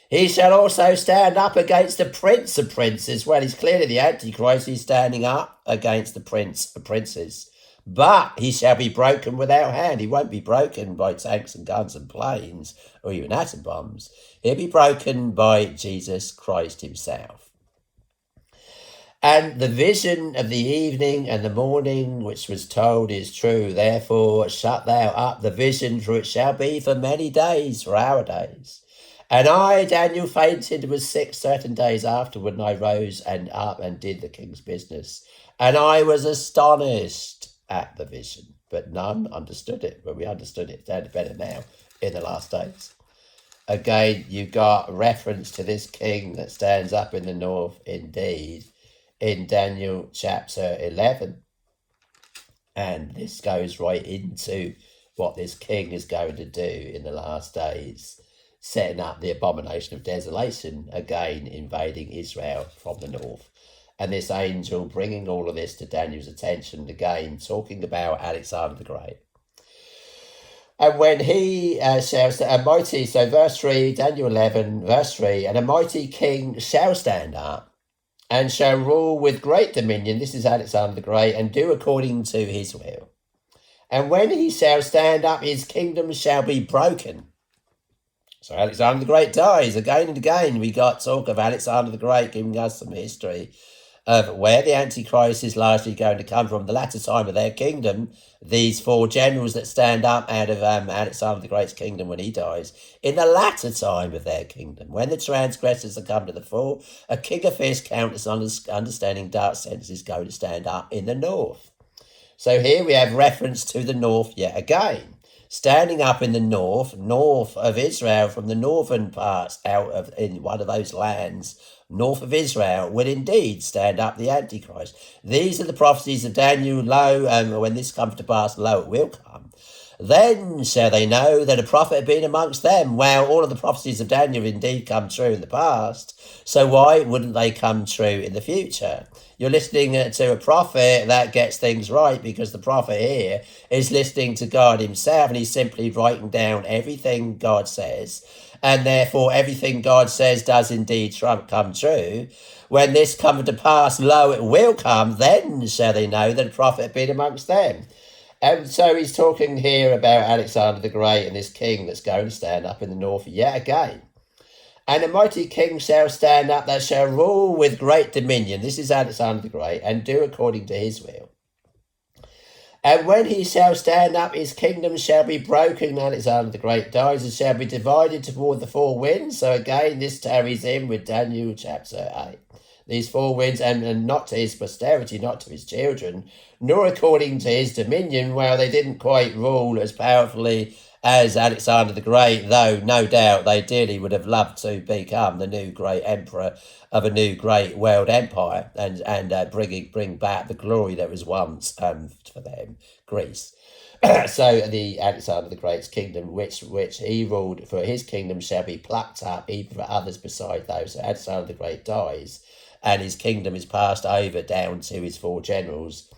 He shall also stand up against the prince of princes. Well, he's clearly the Antichrist. He's standing up against the prince of princes. But he shall be broken without hand. He won't be broken by tanks and guns and planes or even atom bombs. He'll be broken by Jesus Christ himself. And the vision of the evening and the morning which was told is true. Therefore shut thou up the vision, for it shall be for many days, for our days. And I, Daniel, fainted and was sick certain days afterward, and I rose and up and did the king's business. And I was astonished at the vision, but none understood it. But we understood it better now in the last days. Again, you've got reference to this king that stands up in the north, indeed, in Daniel chapter 11. And this goes right into what this king is going to do in the last days, setting up the abomination of desolation, again invading Israel from the north. And this angel bringing all of this to Daniel's attention, again talking about Alexander the Great. And when he shall stand, a mighty, so verse 3, Daniel 11, verse 3, and a mighty king shall stand up and shall rule with great dominion, this is Alexander the Great, and do according to his will. And when he shall stand up, his kingdom shall be broken. So Alexander the Great dies again and again. We got talk of Alexander the Great giving us some history of where the Antichrist is largely going to come from. The latter time of their kingdom, these four generals that stand up out of Alexander the Great's kingdom when he dies, in the latter time of their kingdom, when the transgressors are come to the fore, a king of fierce countenance, understanding dark sense is going to stand up in the north. So here we have reference to the north yet again. Standing up in the north of Israel, from the northern parts out of in one of those lands, north of Israel, will indeed stand up the Antichrist. These are the prophecies of Daniel. Lo, when this comes to pass, lo, it will come. Then shall they know that a prophet had been amongst them. Well, all of the prophecies of Daniel indeed come true in the past, so why wouldn't they come true in the future? You're listening to a prophet that gets things right, because the prophet here is listening to God himself, and he's simply writing down everything God says, and therefore everything God says does indeed come true. When this comes to pass, lo, it will come, then shall they know that a prophet had been amongst them. And so he's talking here about Alexander the Great and this king that's going to stand up in the north yet again. And a mighty king shall stand up that shall rule with great dominion. This is Alexander the Great, and do according to his will. And when he shall stand up, his kingdom shall be broken. Alexander the Great dies and shall be divided toward the four winds. So again, this tarries in with Daniel chapter 8. These four winds, and not to his posterity, not to his children, nor according to his dominion. Well, they didn't quite rule as powerfully as Alexander the Great, though no doubt they dearly would have loved to become the new great emperor of a new great world empire, and bring back the glory that was once for them, Greece. So the Alexander the Great's kingdom, which he ruled, for his kingdom shall be plucked up, even for others beside those. So Alexander the Great dies, and his kingdom is passed over down to his 4 generals.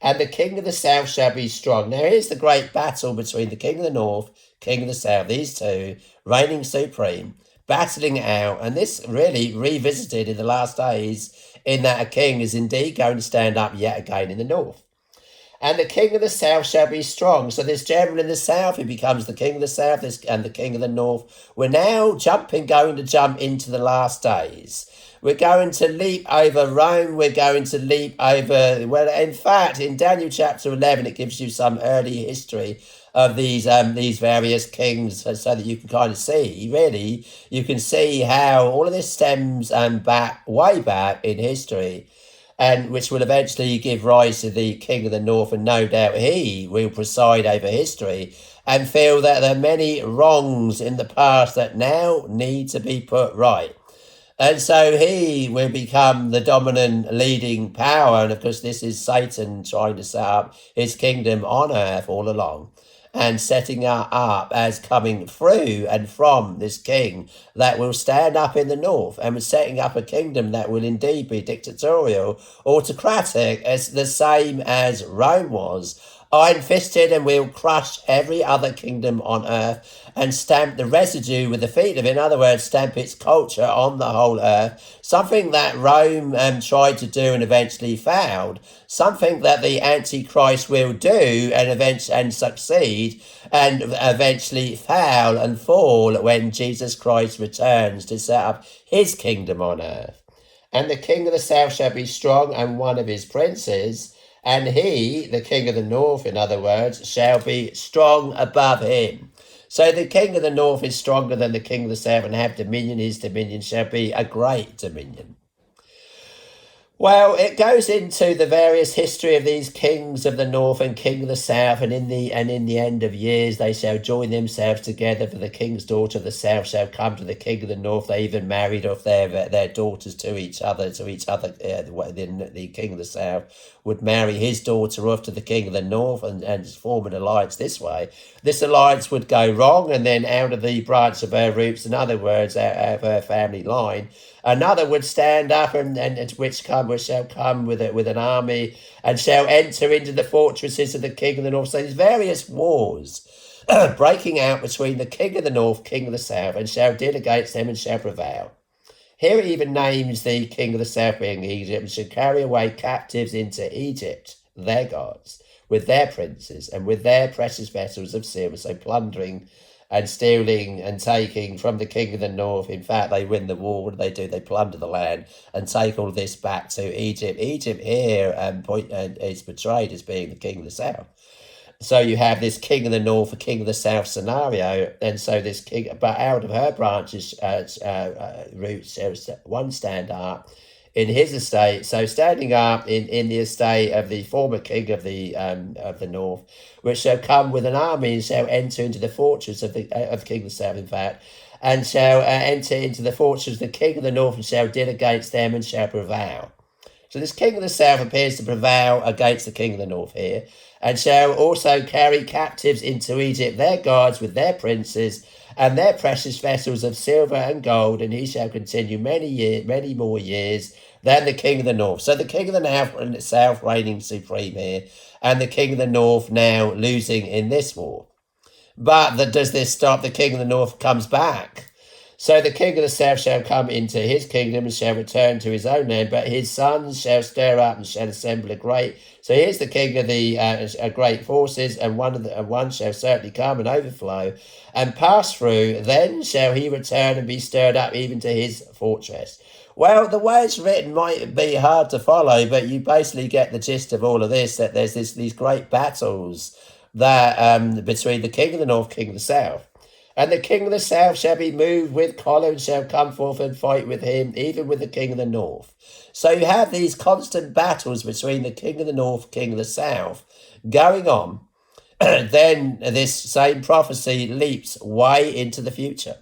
And the king of the south shall be strong. Now here's the great battle between the king of the north, king of the south, these two reigning supreme, battling it out. And this really revisited in the last days, in that a king is indeed going to stand up yet again in the north. And the king of the south shall be strong. So this general in the south, who becomes the king of the south, and the king of the north, we're now going to jump into the last days. We're going to leap over Rome. We're going to leap over, well, in fact, in Daniel chapter 11, it gives you some early history of these various kings, so that you can kind of see, really, you can see how all of this stems way back in history, and which will eventually give rise to the king of the north, and no doubt he will preside over history and feel that there are many wrongs in the past that now need to be put right. And so he will become the dominant leading power. And of course, this is Satan trying to set up his kingdom on earth all along, and setting up as coming through and from this king that will stand up in the north, and was setting up a kingdom that will indeed be dictatorial, autocratic, as the same as Rome was, iron-fisted, and will crush every other kingdom on earth and stamp the residue with the feet of it. In other words, stamp its culture on the whole earth, something that Rome tried to do and eventually failed, something that the Antichrist will do and succeed, and eventually fail and fall when Jesus Christ returns to set up his kingdom on earth. And the king of the south shall be strong, and one of his princes, and he, the king of the north, in other words, shall be strong above him. So the king of the north is stronger than the king of the south, and have dominion. His dominion shall be a great dominion. Well, it goes into the various history of these kings of the north and king of the south, and in the end of years they shall join themselves together, for the king's daughter of the south shall come to the king of the north. They even married off their daughters to each other. The king of the south would marry his daughter off to the king of the north, and form an alliance this way. This alliance would go wrong, and then out of the branch of her roots, in other words, out of her family line, another would stand up, and which shall come with an army, and shall enter into the fortresses of the king of the north. So there's various wars breaking out between the king of the north, king of the south, and shall deal against them and shall prevail. Here it even names the king of the south being Egypt, and shall carry away captives into Egypt, their gods, with their princes, and with their precious vessels of silver. So plundering and stealing and taking from the king of the north. In fact, they win the war. What do? They plunder the land and take all this back to Egypt. Egypt here is portrayed as being the king of the south. So you have this king of the north, a king of the south scenario, and so this king, but out of her branches, roots, one stand up in his estate. So standing up in the estate of the former king of the north, which shall come with an army, and shall enter into the fortress of king of the south, in fact, and shall enter into the fortress of the king of the north, and shall deal against them, and shall prevail. So this king of the south appears to prevail against the king of the north here, and shall also carry captives into Egypt their gods with their princes and their precious vessels of silver and gold, and he shall continue many more years than the king of the north. So the king of the south reigning supreme here, and the king of the north now losing in this war. But does this stop? The king of the north comes back. So the king of the south shall come into his kingdom, and shall return to his own land, but his sons shall stir up and shall assemble a great. So here's the king of the great forces, and one shall certainly come and overflow and pass through. Then shall he return and be stirred up even to his fortress. Well, the way it's written might be hard to follow, but you basically get the gist of all of this, that there's these great battles that between the king of the north, king of the south. And the king of the south shall be moved with choler, and shall come forth and fight with him, even with the king of the north. So you have these constant battles between the king of the north, king of the south, going on. then this same prophecy leaps way into the future.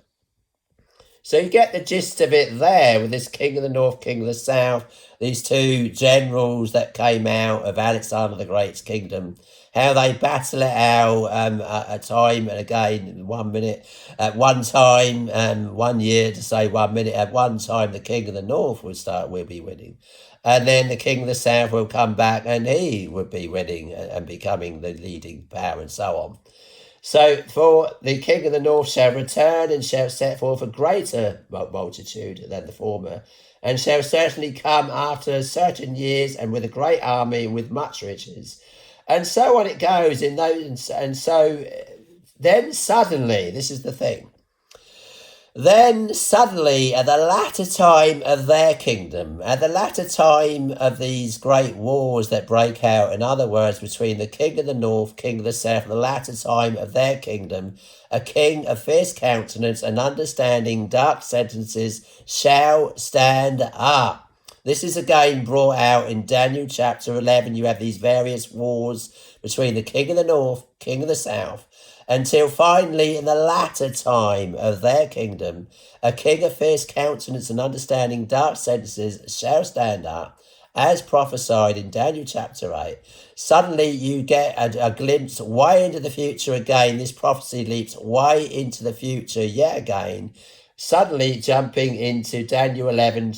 So you get the gist of it there with this king of the north, king of the south, these two generals that came out of Alexander the Great's kingdom, how they battle it out a time and again, 1 minute, at one time, 1 year to say 1 minute, at one time the king of the north will be winning. And then the king of the south will come back and he would be winning and becoming the leading power and so on. So, for the king of the north shall return and shall set forth a greater multitude than the former, and shall certainly come after certain years and with a great army and with much riches. And so on it goes in those, and so then suddenly, this is the thing, then suddenly at the latter time of their kingdom, at the latter time of these great wars that break out, in other words, between the king of the north, king of the south, the latter time of their kingdom, a king of fierce countenance and understanding dark sentences shall stand up. This is again brought out in Daniel chapter 11. You have these various wars between the king of the north, king of the south, until finally in the latter time of their kingdom, a king of fierce countenance and understanding dark sentences shall stand up, as prophesied in Daniel chapter 8. Suddenly you get a glimpse way into the future again. This prophecy leaps way into the future yet again, suddenly jumping into Daniel 11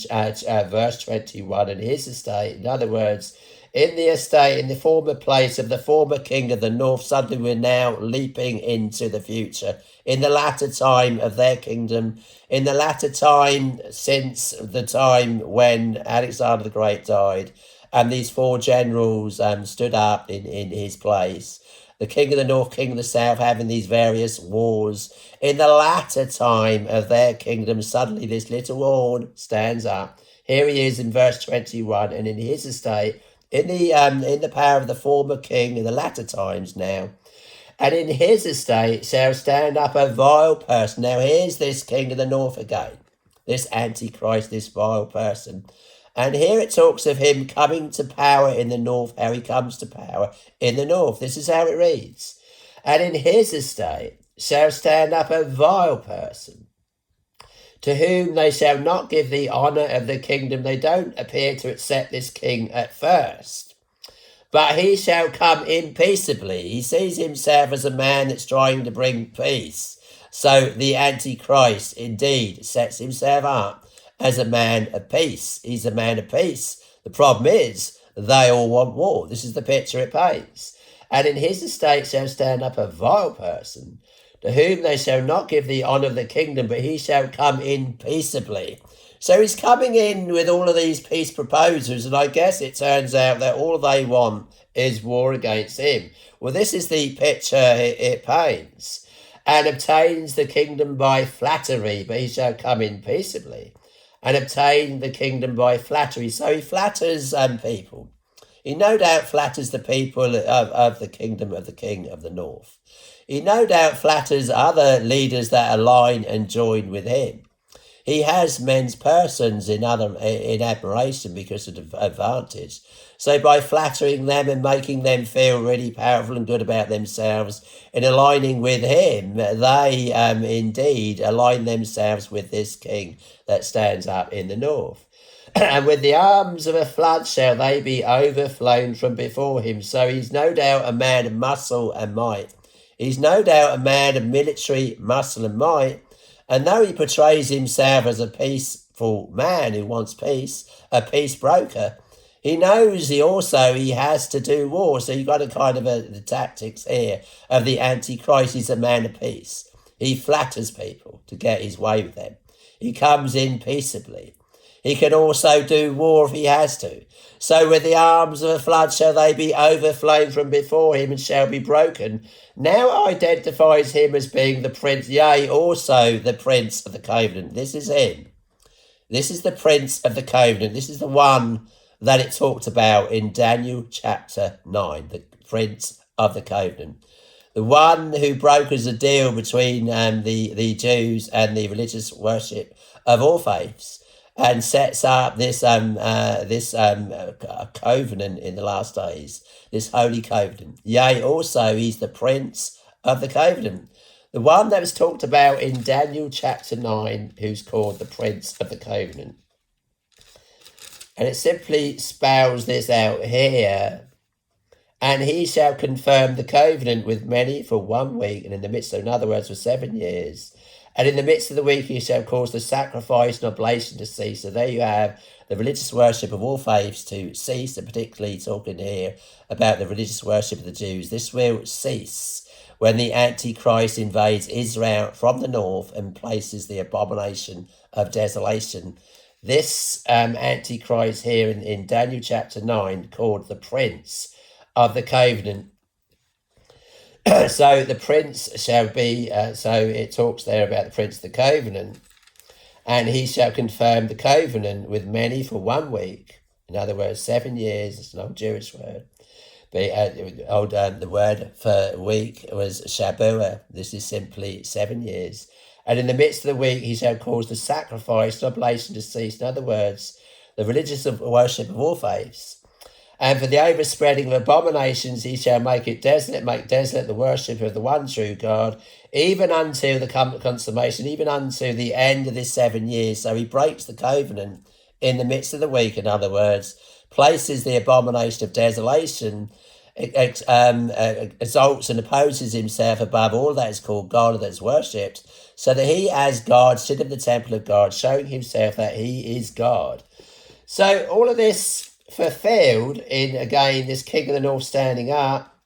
verse 21, and his estate. In other words, in the estate, in the former place of the former king of the north, suddenly we're now leaping into the future. In the latter time of their kingdom, in the latter time since the time when Alexander the Great died, and these four generals stood up in his place. The king of the north, king of the south, having these various wars. In the latter time of their kingdom, suddenly this little horn stands up. Here he is in verse 21, and in his estate, in the power of the former king in the latter times now, and in his estate shall stand up a vile person. Now here's this king of the north again, this Antichrist, this vile person. And here it talks of him coming to power in the north, how he comes to power in the north. This is how it reads. And in his estate shall stand up a vile person, to whom they shall not give the honour of the kingdom. They don't appear to accept this king at first. But he shall come in peaceably. He sees himself as a man that's trying to bring peace. So the Antichrist indeed sets himself up as a man of peace. He's a man of peace. The problem is they all want war. This is the picture it paints. And in his estate shall stand up a vile person, to whom they shall not give the honour of the kingdom, but he shall come in peaceably. So he's coming in with all of these peace proposals, and I guess it turns out that all they want is war against him. Well, this is the picture it paints. And obtains the kingdom by flattery, but he shall come in peaceably. And obtain the kingdom by flattery. So he flatters people. He no doubt flatters the people of the kingdom of the king of the north. He no doubt flatters other leaders that align and join with him. He has men's persons in admiration because of the advantage. So by flattering them and making them feel really powerful and good about themselves, in aligning with him, they indeed align themselves with this king that stands up in the north. And with the arms of a flood shall they be overflown from before him. So he's no doubt a man of muscle and might. He's no doubt a man of military muscle and might. And though he portrays himself as a peaceful man who wants peace, a peace broker, he knows he has to do war. So you've got a kind of the tactics here of the Antichrist. He's a man of peace. He flatters people to get his way with them. He comes in peaceably. He can also do war if he has to. So with the arms of a flood shall they be overflown from before him and shall be broken. Now identifies him as being the prince, yea, also the prince of the covenant. This is him. This is the prince of the covenant. This is the one that it talked about in Daniel chapter 9, the prince of the covenant. The one who brokers a deal between the Jews and the religious worship of all faiths. and sets up this covenant in the last days, this holy covenant. Yea, also he's the prince of the covenant, the one that was talked about in Daniel chapter 9, who's called the prince of the covenant. And it simply spells this out here. And he shall confirm the covenant with many for 1 week, and in the midst of, in other words, for 7 years. And in the midst of the week he shall cause the sacrifice and oblation to cease. So there you have the religious worship of all faiths to cease, and particularly talking here about the religious worship of the Jews. This will cease when the Antichrist invades Israel from the north and places the abomination of desolation. This Antichrist here in Daniel chapter 9, called the Prince of the Covenant. So the prince shall be, so it talks there about the prince of the covenant, and he shall confirm the covenant with many for 1 week. In other words, 7 years. It's an old Jewish word. The word for week was Shabuah. This is simply 7 years. And in the midst of the week he shall cause the sacrifice and oblation to cease. In other words, the religious worship of all faiths. And for the overspreading of abominations he shall make it desolate, make desolate the worship of the one true God, even until the consummation, even unto the end of this 7 years. So he breaks the covenant in the midst of the week, in other words, places the abomination of desolation, exalts and opposes himself above all that is called God and that is worshipped, so that he as God sit in the temple of God, showing himself that he is God. So all of this fulfilled in, again, this king of the north standing up,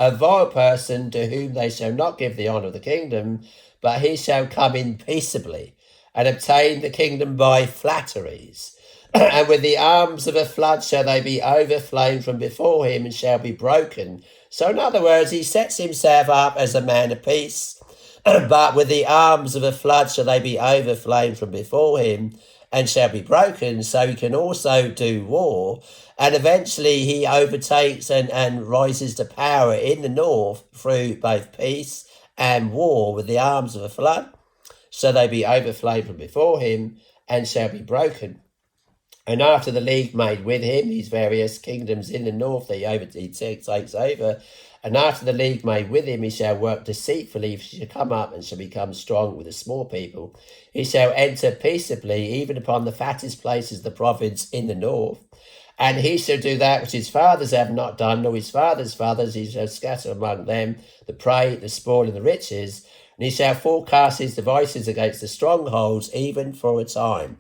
a vile person to whom they shall not give the honour of the kingdom, but he shall come in peaceably and obtain the kingdom by flatteries. And with the arms of a flood shall they be overflown from before him and shall be broken. So in other words, he sets himself up as a man of peace, but with the arms of a flood shall they be overflown from before him and shall be broken. So he can also do war, and eventually he overtakes and rises to power in the north through both peace and war with the arms of a flood. So they be overflown from before him and shall be broken. And after the league made with him, these various kingdoms in the north, he takes over. And after the league made with him, he shall work deceitfully, he shall come up and shall become strong with a small people. He shall enter peaceably, even upon the fattest places of the province in the north. And he shall do that which his fathers have not done, nor his fathers' fathers. He shall scatter among them the prey, the spoil, and the riches. And he shall forecast his devices against the strongholds, even for a time.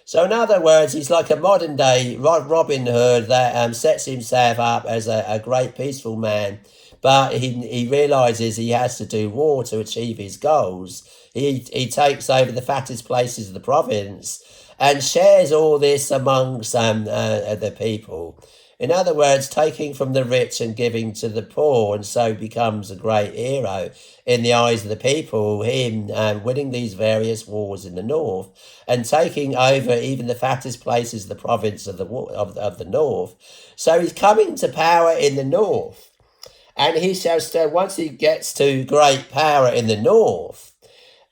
So in other words, he's like a modern day Robin Hood that sets himself up as a great peaceful man, but he realises he has to do war to achieve his goals. He takes over the fattest places of the province and shares all this amongst the people. In other words, taking from the rich and giving to the poor, and so becomes a great hero in the eyes of the people, him winning these various wars in the north and taking over even the fattest places of the province of the north. So he's coming to power in the north, and he shall stir, once he gets to great power in the north,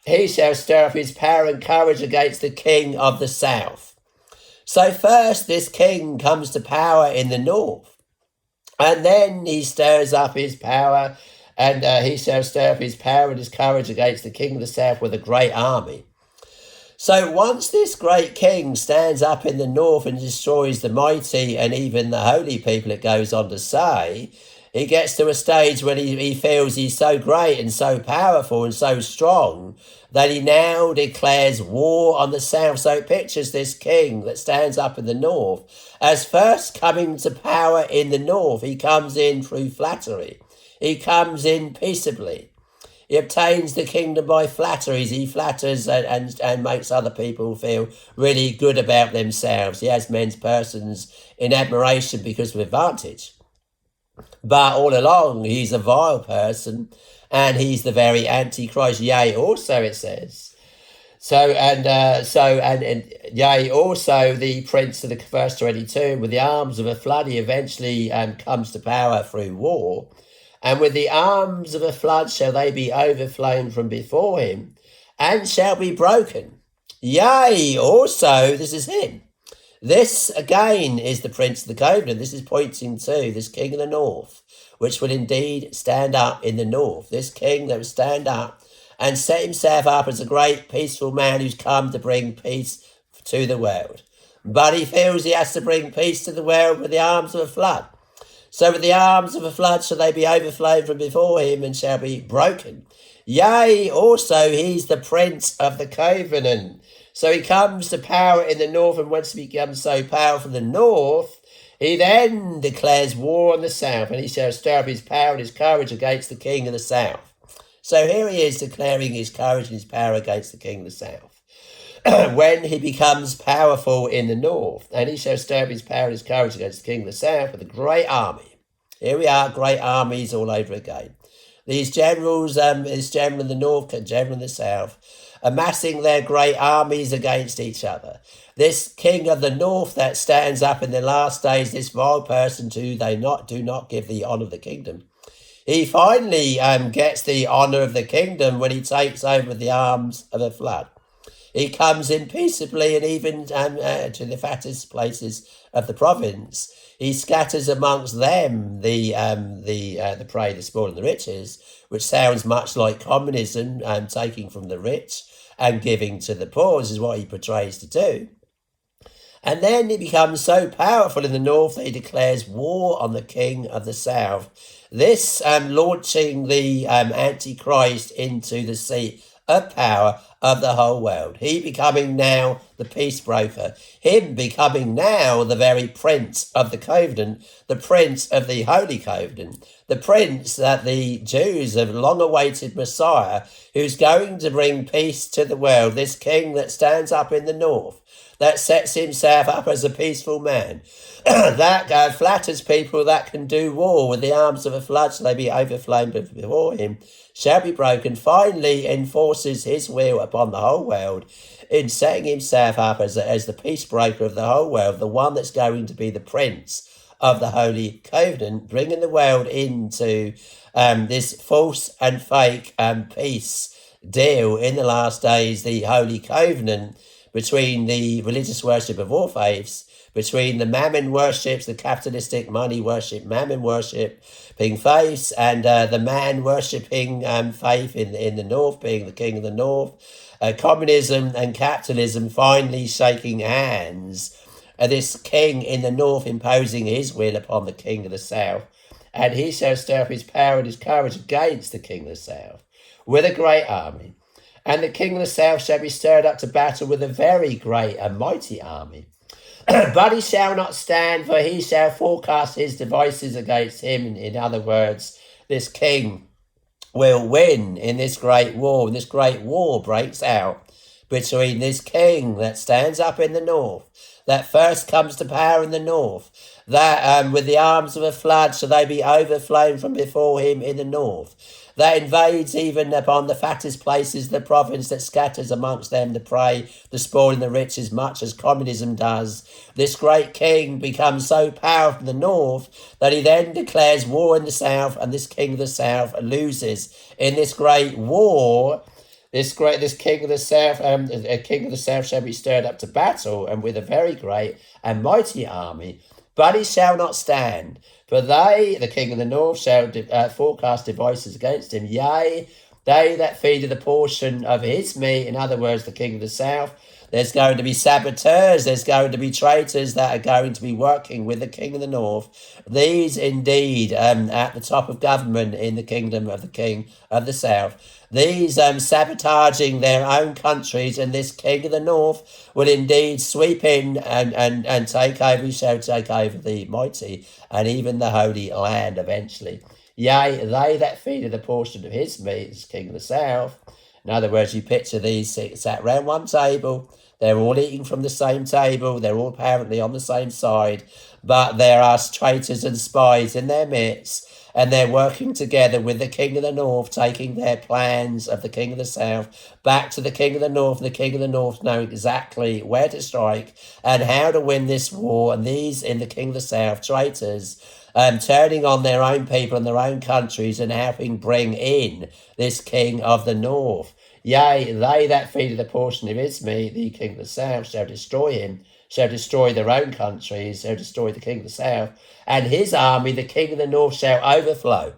he shall stir up his power and courage against the king of the south. So first, this king comes to power in the north, and then he stirs up his power, and he shall stir up his power and his courage against the king of the south with a great army. So once this great king stands up in the north and destroys the mighty and even the holy people, it goes on to say, he gets to a stage when he feels he's so great and so powerful and so strong that he now declares war on the south. So it pictures this king that stands up in the north as first coming to power in the north. He comes in through flattery. He comes in peaceably. He obtains the kingdom by flatteries. He flatters and makes other people feel really good about themselves. He has men's persons in admiration because of advantage. But all along, he's a vile person, and he's the very Antichrist. Yea, also it says. Yea, also the prince of the verse 22, with the arms of a flood, he eventually comes to power through war. And with the arms of a flood shall they be overflown from before him, and shall be broken. Yea, also, this is him. This, again, is the Prince of the Covenant. This is pointing to this king of the north, which will indeed stand up in the north. This king that will stand up and set himself up as a great peaceful man who's come to bring peace to the world. But he feels he has to bring peace to the world with the arms of a flood. So with the arms of a flood shall they be overflowed from before him and shall be broken. Yea, also he's the Prince of the Covenant. So he comes to power in the north, and once he becomes so powerful in the north, he then declares war on the south, and he shall stir up his power and his courage against the king of the south. So here he is declaring his courage and his power against the king of the south. When he becomes powerful in the north, and he shall stir up his power and his courage against the king of the south with a great army. Here we are, great armies all over again. These generals, this general in the north, general in the south, amassing their great armies against each other. This king of the north that stands up in the last days, this vile person to they do not give the honour of the kingdom. He finally gets the honour of the kingdom when he takes over the arms of a flood. He comes in peaceably and even to the fattest places of the province. He scatters amongst them the prey, the spoil, and the riches, which sounds much like communism, taking from the rich and giving to the poor. This is what he portrays to do. And then he becomes so powerful in the north that he declares war on the king of the south. This launching the Antichrist into the seat of power of the whole world. He becoming now the peace broker. Him becoming now the very Prince of the Covenant, the Prince of the Holy Covenant, the Prince that the Jews have long awaited Messiah, who's going to bring peace to the world. This king that stands up in the north, that sets himself up as a peaceful man, that flatters people that can do war with the arms of a flood so they be overflown before him, shall be broken, finally enforces his will upon the whole world in setting himself up as the peace breaker of the whole world, the one that's going to be the Prince of the Holy Covenant, bringing the world into this false and fake peace deal in the last days, the Holy Covenant between the religious worship of all faiths, between the mammon worships, the capitalistic money worship, mammon worship, being faiths, and the man worshipping faith in the north, being the king of the north, communism and capitalism finally shaking hands, this king in the north imposing his will upon the king of the south, and he shall stir up his power and his courage against the king of the south with a great army. And the king of the south shall be stirred up to battle with a very great and mighty army. But he shall not stand, for he shall forecast his devices against him. In other words, this king will win in this great war. And this great war breaks out between this king that stands up in the north, that first comes to power in the north, that with the arms of a flood shall they be overflown from before him in the north, that invades even upon the fattest places the province, that scatters amongst them the prey, the spoil and the rich, as much as communism does. This great king becomes so powerful in the north that he then declares war in the south, and this king of the south loses in this great war. This king of the south, a king of the south shall be stirred up to battle, and with a very great and mighty army. But he shall not stand, for they, the king of the north, shall forecast devices against him. Yea, they that feed the portion of his meat, in other words, the king of the south. There's going to be saboteurs, there's going to be traitors that are going to be working with the king of the north. These indeed, at the top of government in the kingdom of the king of the south, these sabotaging their own countries, and this king of the north will indeed sweep in and take over. He shall take over the mighty and even the holy land eventually. Yea, they that feed the portion of his meat, is king of the south. In other words, you picture these sat round one table. They're all eating from the same table. They're all apparently on the same side. But there are traitors and spies in their midst. And they're working together with the king of the north, taking their plans of the king of the south back to the king of the north. The king of the north know exactly where to strike and how to win this war. And these in the king of the south, traitors, turning on their own people and their own countries and helping bring in this king of the north. Yea, they that feed of the portion of his meat, the king of the south, shall destroy him, shall destroy their own countries, shall destroy the king of the south, and his army, the king of the north, shall overflow.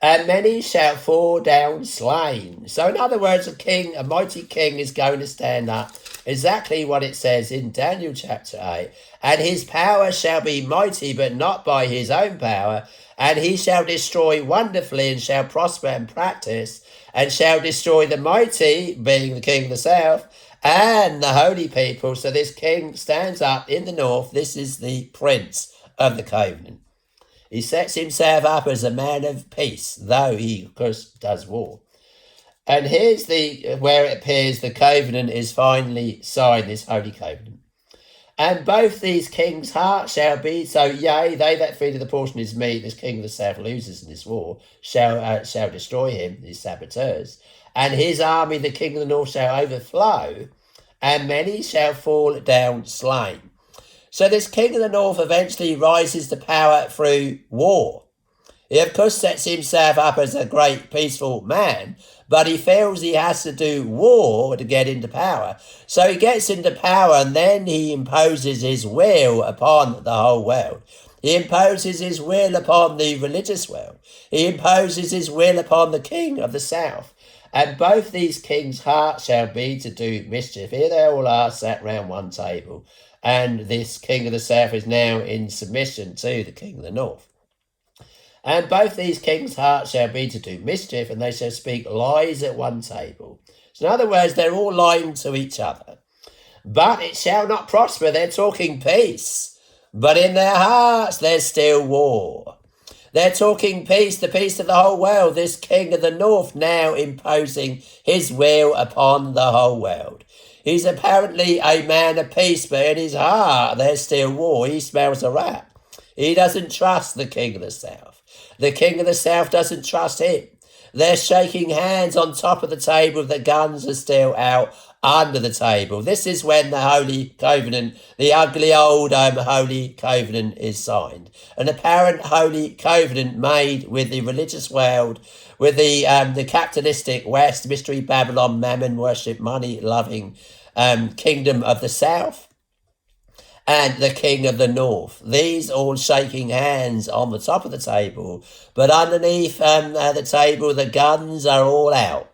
And many shall fall down slain. So in other words, a mighty king is going to stand up. Exactly what it says in Daniel chapter 8. And his power shall be mighty, but not by his own power. And he shall destroy wonderfully, and shall prosper and practice, and shall destroy the mighty, being the king of the south, and the holy people. So this king stands up in the north. This is the prince of the covenant. He sets himself up as a man of peace, though he, of course, does war. And here's where it appears the covenant is finally signed, this holy covenant. And both these kings' hearts shall be, so yea, they that feed of the portion of his meat, this king of the south loses in this war, shall destroy him, his saboteurs. And his army, the king of the north, shall overflow, and many shall fall down slain. So this king of the north eventually rises to power through war. He, of course, sets himself up as a great peaceful man, but he feels he has to do war to get into power. So he gets into power, and then he imposes his will upon the whole world. He imposes his will upon the religious world. He imposes his will upon the king of the south. And both these kings' hearts shall be to do mischief. Here they all are sat round one table. And this king of the south is now in submission to the king of the north. And both these kings' hearts shall be to do mischief, and they shall speak lies at one table. So in other words, they're all lying to each other. But it shall not prosper. They're talking peace. But in their hearts there's still war. They're talking peace, the peace of the whole world. This king of the north now imposing his will upon the whole world. He's apparently a man of peace, but in his heart there's still war. He smells a rat. He doesn't trust the king of the south. The king of the south doesn't trust him. They're shaking hands on top of the table. The guns are still out under the table. This is when the Holy Covenant, the ugly old Holy Covenant is signed. An apparent Holy Covenant made with the religious world, with the capitalistic West, Mystery Babylon, mammon worship, money-loving kingdom of the south, and the king of the north. These all shaking hands on the top of the table, but underneath the table the guns are all out.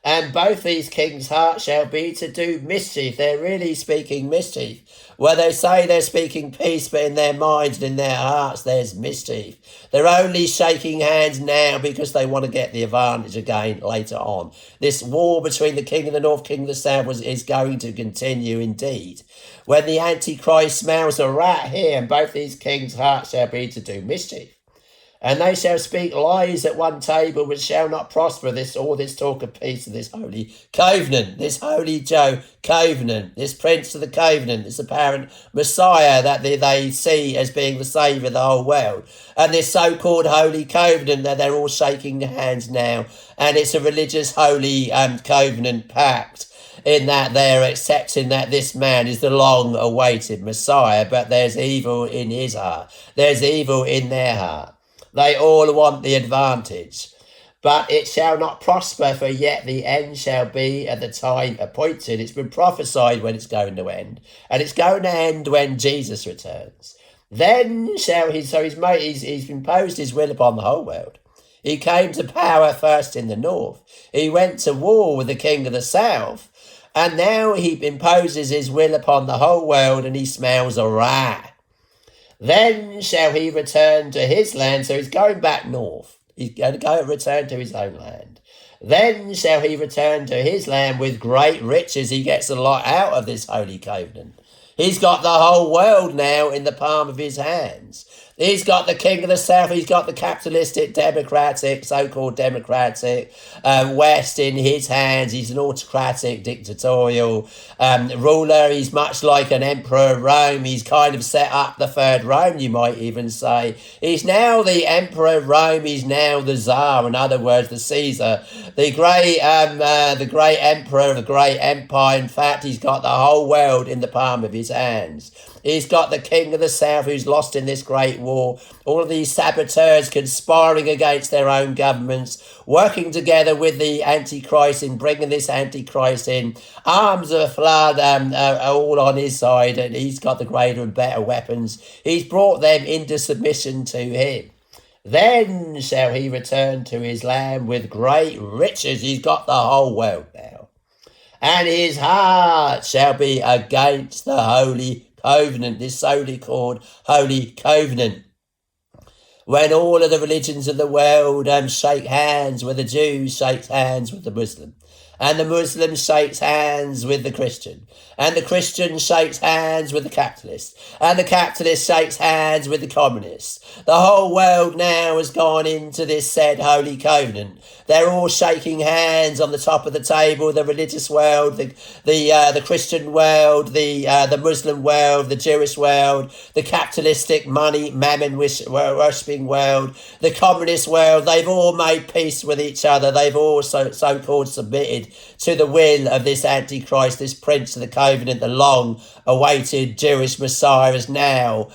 And both these kings' hearts shall be to do mischief. They're really speaking mischief. Well, they say they're speaking peace, but in their minds and in their hearts there's mischief. They're only shaking hands now because they want to get the advantage again later on. This war between the king of the north, king of the south is going to continue indeed. When the Antichrist smells a rat here, and both these kings' hearts shall be to do mischief. And they shall speak lies at one table, which shall not prosper. All this talk of peace of this holy covenant, this holy covenant, this prince of the covenant, this apparent Messiah that they see as being the saviour of the whole world. And this so-called holy covenant that they're all shaking hands now. And it's a religious holy covenant pact, in that they're accepting that this man is the long-awaited Messiah, but there's evil in his heart. There's evil in their heart. They all want the advantage. But it shall not prosper, for yet the end shall be at the time appointed. It's been prophesied when it's going to end. And it's going to end when Jesus returns. Then shall he, so he's imposed his will upon the whole world. He came to power first in the north. He went to war with the king of the south. And now he imposes his will upon the whole world, and he smells a rat. Then shall he return to his land. So he's going back north. He's going to return to his own land. Then shall he return to his land with great riches. He gets a lot out of this holy covenant. He's got the whole world now in the palm of his hands. He's got the king of the south. He's got the capitalistic, democratic, so-called democratic West in his hands. He's an autocratic, dictatorial ruler. He's much like an emperor of Rome. He's kind of set up the third Rome, you might even say. He's now the emperor of Rome. He's now the Tsar. In other words, the Caesar, the great emperor of the great empire. In fact, he's got the whole world in the palm of his hands. He's got the king of the south who's lost in this great war. All of these saboteurs conspiring against their own governments, working together with the Antichrist in bringing this Antichrist in. Arms of a flood are all on his side, and he's got the greater and better weapons. He's brought them into submission to him. Then shall he return to his land with great riches. He's got the whole world now. And his heart shall be against the holy covenant, this solely called holy covenant. When all of the religions of the world shake hands with the Jews, shakes hands with the Muslim, and the Muslim shakes hands with the Christian, and the Christian shakes hands with the capitalist, and the capitalist shakes hands with the communists. The whole world now has gone into this said holy covenant. They're all shaking hands on the top of the table, the religious world, the Christian world, the Muslim world, the Jewish world, the capitalistic money, mammon worshipping world, the communist world. They've all made peace with each other. They've all so-called submitted to the will of this Antichrist, this prince of the covenant. The long-awaited Jewish Messiah is now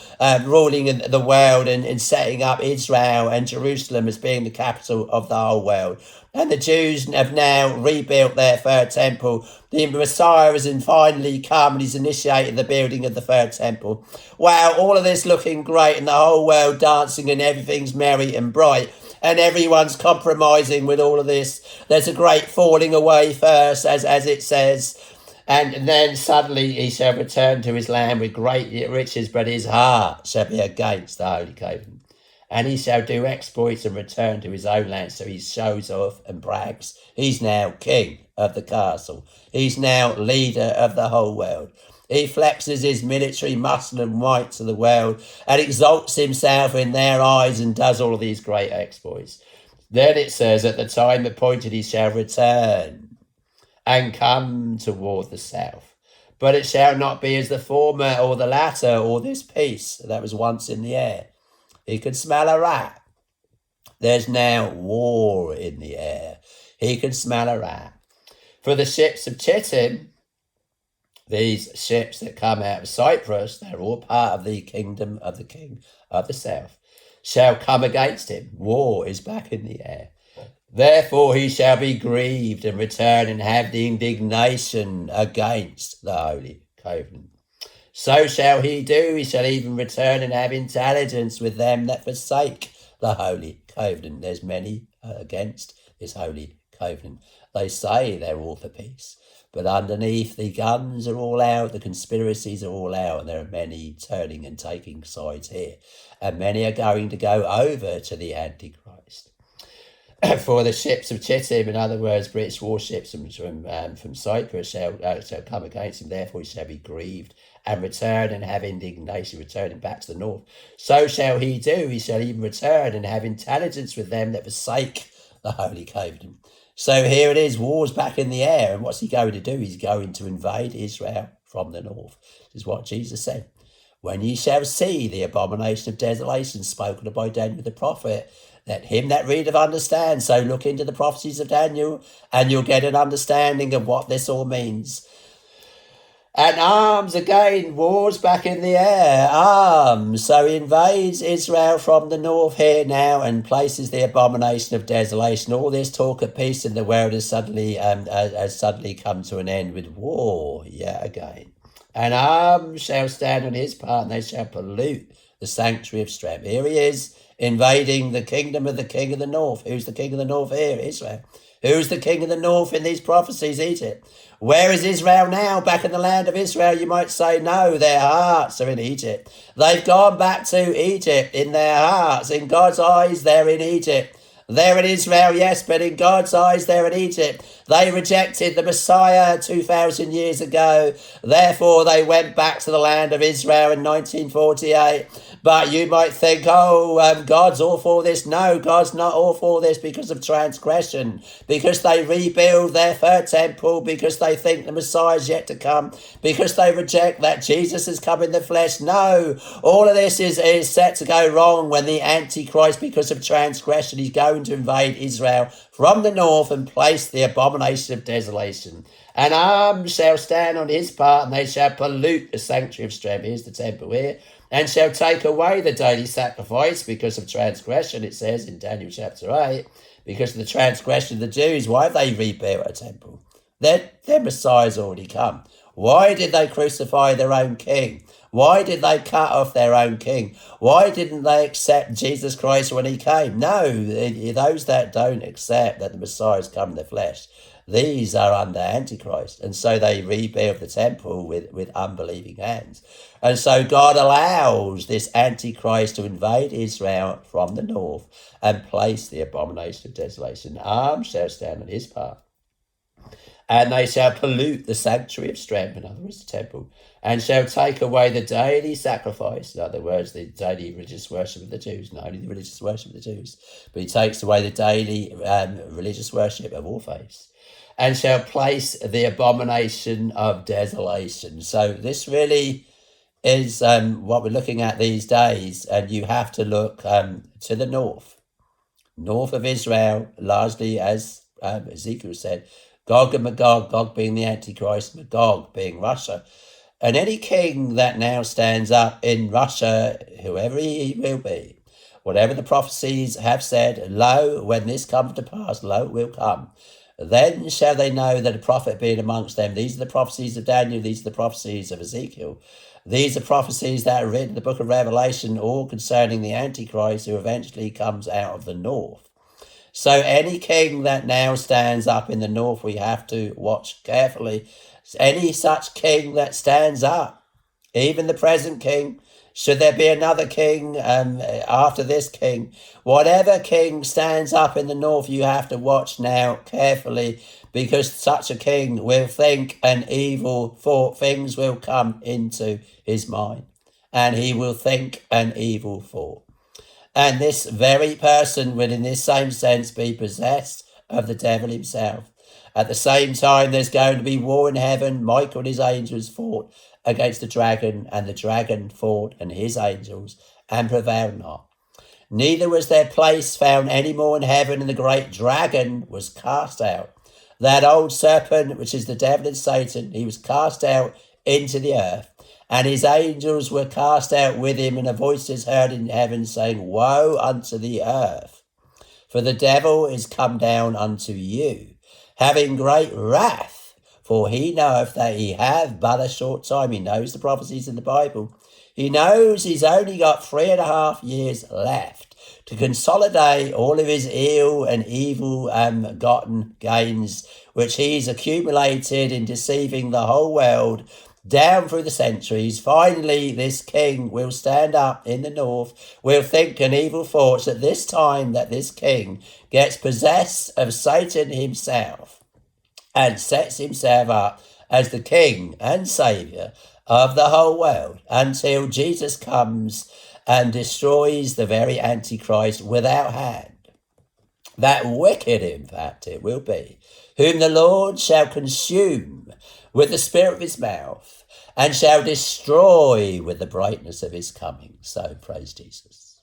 ruling in the world and setting up Israel and Jerusalem as being the capital of the whole world. And the Jews have now rebuilt their third temple. The Messiah has finally come and he's initiated the building of the third temple. Wow, all of this looking great and the whole world dancing and everything's merry and bright. And everyone's compromising with all of this. There's a great falling away first, as it says. And then suddenly he shall return to his land with great riches, but his heart shall be against the holy covenant. And he shall do exploits and return to his own land. So he shows off and brags. He's now king of the castle. He's now leader of the whole world. He flexes his military muscle and might to the world and exalts himself in their eyes and does all of these great exploits. Then it says, at the time appointed he shall return and come toward the south. But it shall not be as the former or the latter or this peace that was once in the air. He could smell a rat. There's now war in the air. He can smell a rat. For the ships of Chittim, these ships that come out of Cyprus, they're all part of the kingdom of the king of the south, shall come against him. War is back in the air. Therefore he shall be grieved and return and have the indignation against the holy covenant. So shall he do. He shall even return and have intelligence with them that forsake the holy covenant. There's many against this holy covenant. They say they're all for peace, but underneath the guns are all out, the conspiracies are all out, and there are many turning and taking sides here. And many are going to go over to the Antichrist. For the ships of Chittim, in other words, British warships from Cyprus shall come against him. Therefore he shall be grieved and return and have indignation, returning back to the north. So shall he do. He shall even return and have intelligence with them that forsake the holy covenant. So here it is, war's back in the air. And what's he going to do? He's going to invade Israel from the north. This is what Jesus said. When ye shall see the abomination of desolation spoken of by Daniel the prophet, let him that readeth understand. So look into the prophecies of Daniel and you'll get an understanding of what this all means. And arms again, war's back in the air, arms. So he invades Israel from the north here now and places the abomination of desolation. All this talk of peace in the world has suddenly come to an end with war yet again. And arms shall stand on his part and they shall pollute the sanctuary of strength. Here he is, invading the kingdom of the king of the north. Who's the king of the north here? Israel. Who's the king of the north in these prophecies? Egypt. Where is Israel now? Back in the land of Israel, you might say, no, their hearts are in Egypt. They've gone back to Egypt in their hearts. In God's eyes, they're in Egypt. They're in Israel, yes, but in God's eyes, they're in Egypt. They rejected the Messiah 2,000 years ago. Therefore, they went back to the land of Israel in 1948. But you might think, God's all for this. No, God's not all for this because of transgression, because they rebuild their third temple, because they think the Messiah's yet to come, because they reject that Jesus has come in the flesh. No, all of this is set to go wrong when the Antichrist, because of transgression, is going to invade Israel from the north and place the abomination abomination of desolation. An arm shall stand on his part, and they shall pollute the sanctuary of strength. Here's the temple here. And shall take away the daily sacrifice because of transgression, it says in Daniel chapter 8. Because of the transgression of the Jews, why have they rebuilt a temple? Their Messiah's already come. Why did they crucify their own king? Why did they cut off their own king? Why didn't they accept Jesus Christ when he came? No, those that don't accept that the Messiah has come in the flesh, these are under Antichrist. And so they rebuild the temple with unbelieving hands. And so God allows this Antichrist to invade Israel from the north and place the abomination of desolation. Arm shall stand on his part. And they shall pollute the sanctuary of strength, in other words, the temple, and shall take away the daily sacrifice, in other words, the daily religious worship of the Jews, not only the religious worship of the Jews, but he takes away the daily religious worship of all faiths, and shall place the abomination of desolation. So this really is what we're looking at these days, and you have to look to the north of Israel, largely, as Ezekiel said, Gog and Magog, Gog being the Antichrist, Magog being Russia. And any king that now stands up in Russia, whoever he will be, whatever the prophecies have said, lo, when this comes to pass, lo, it will come. Then shall they know that a prophet being amongst them. These are the prophecies of Daniel, these are the prophecies of Ezekiel. These are prophecies that are written in the book of Revelation, all concerning the Antichrist who eventually comes out of the north. So any king that now stands up in the north, we have to watch carefully. Any such king that stands up, even the present king, should there be another king after this king, whatever king stands up in the north, you have to watch now carefully, because such a king will think an evil thought. Things will come into his mind, and he will think an evil thought. And this very person will in this same sense be possessed of the devil himself. At the same time, there's going to be war in heaven. Michael and his angels fought against the dragon, and the dragon fought and his angels, and prevailed not. Neither was their place found any more in heaven, and the great dragon was cast out. That old serpent, which is the devil and Satan, he was cast out into the earth. And his angels were cast out with him, and a voice is heard in heaven saying, Woe unto the earth, for the devil is come down unto you, having great wrath, for he knoweth that he hath but a short time. He knows the prophecies in the Bible. He knows he's only got 3.5 years left to consolidate all of his ill and evil gotten gains, which he's accumulated in deceiving the whole world down through the centuries. Finally, this king will stand up in the north, will think an evil thoughts at this time that this king gets possessed of Satan himself and sets himself up as the king and saviour of the whole world until Jesus comes and destroys the very Antichrist without hand. That wicked, in fact, it will be, whom the Lord shall consume with the spirit of his mouth, and shall destroy with the brightness of his coming. So praise Jesus.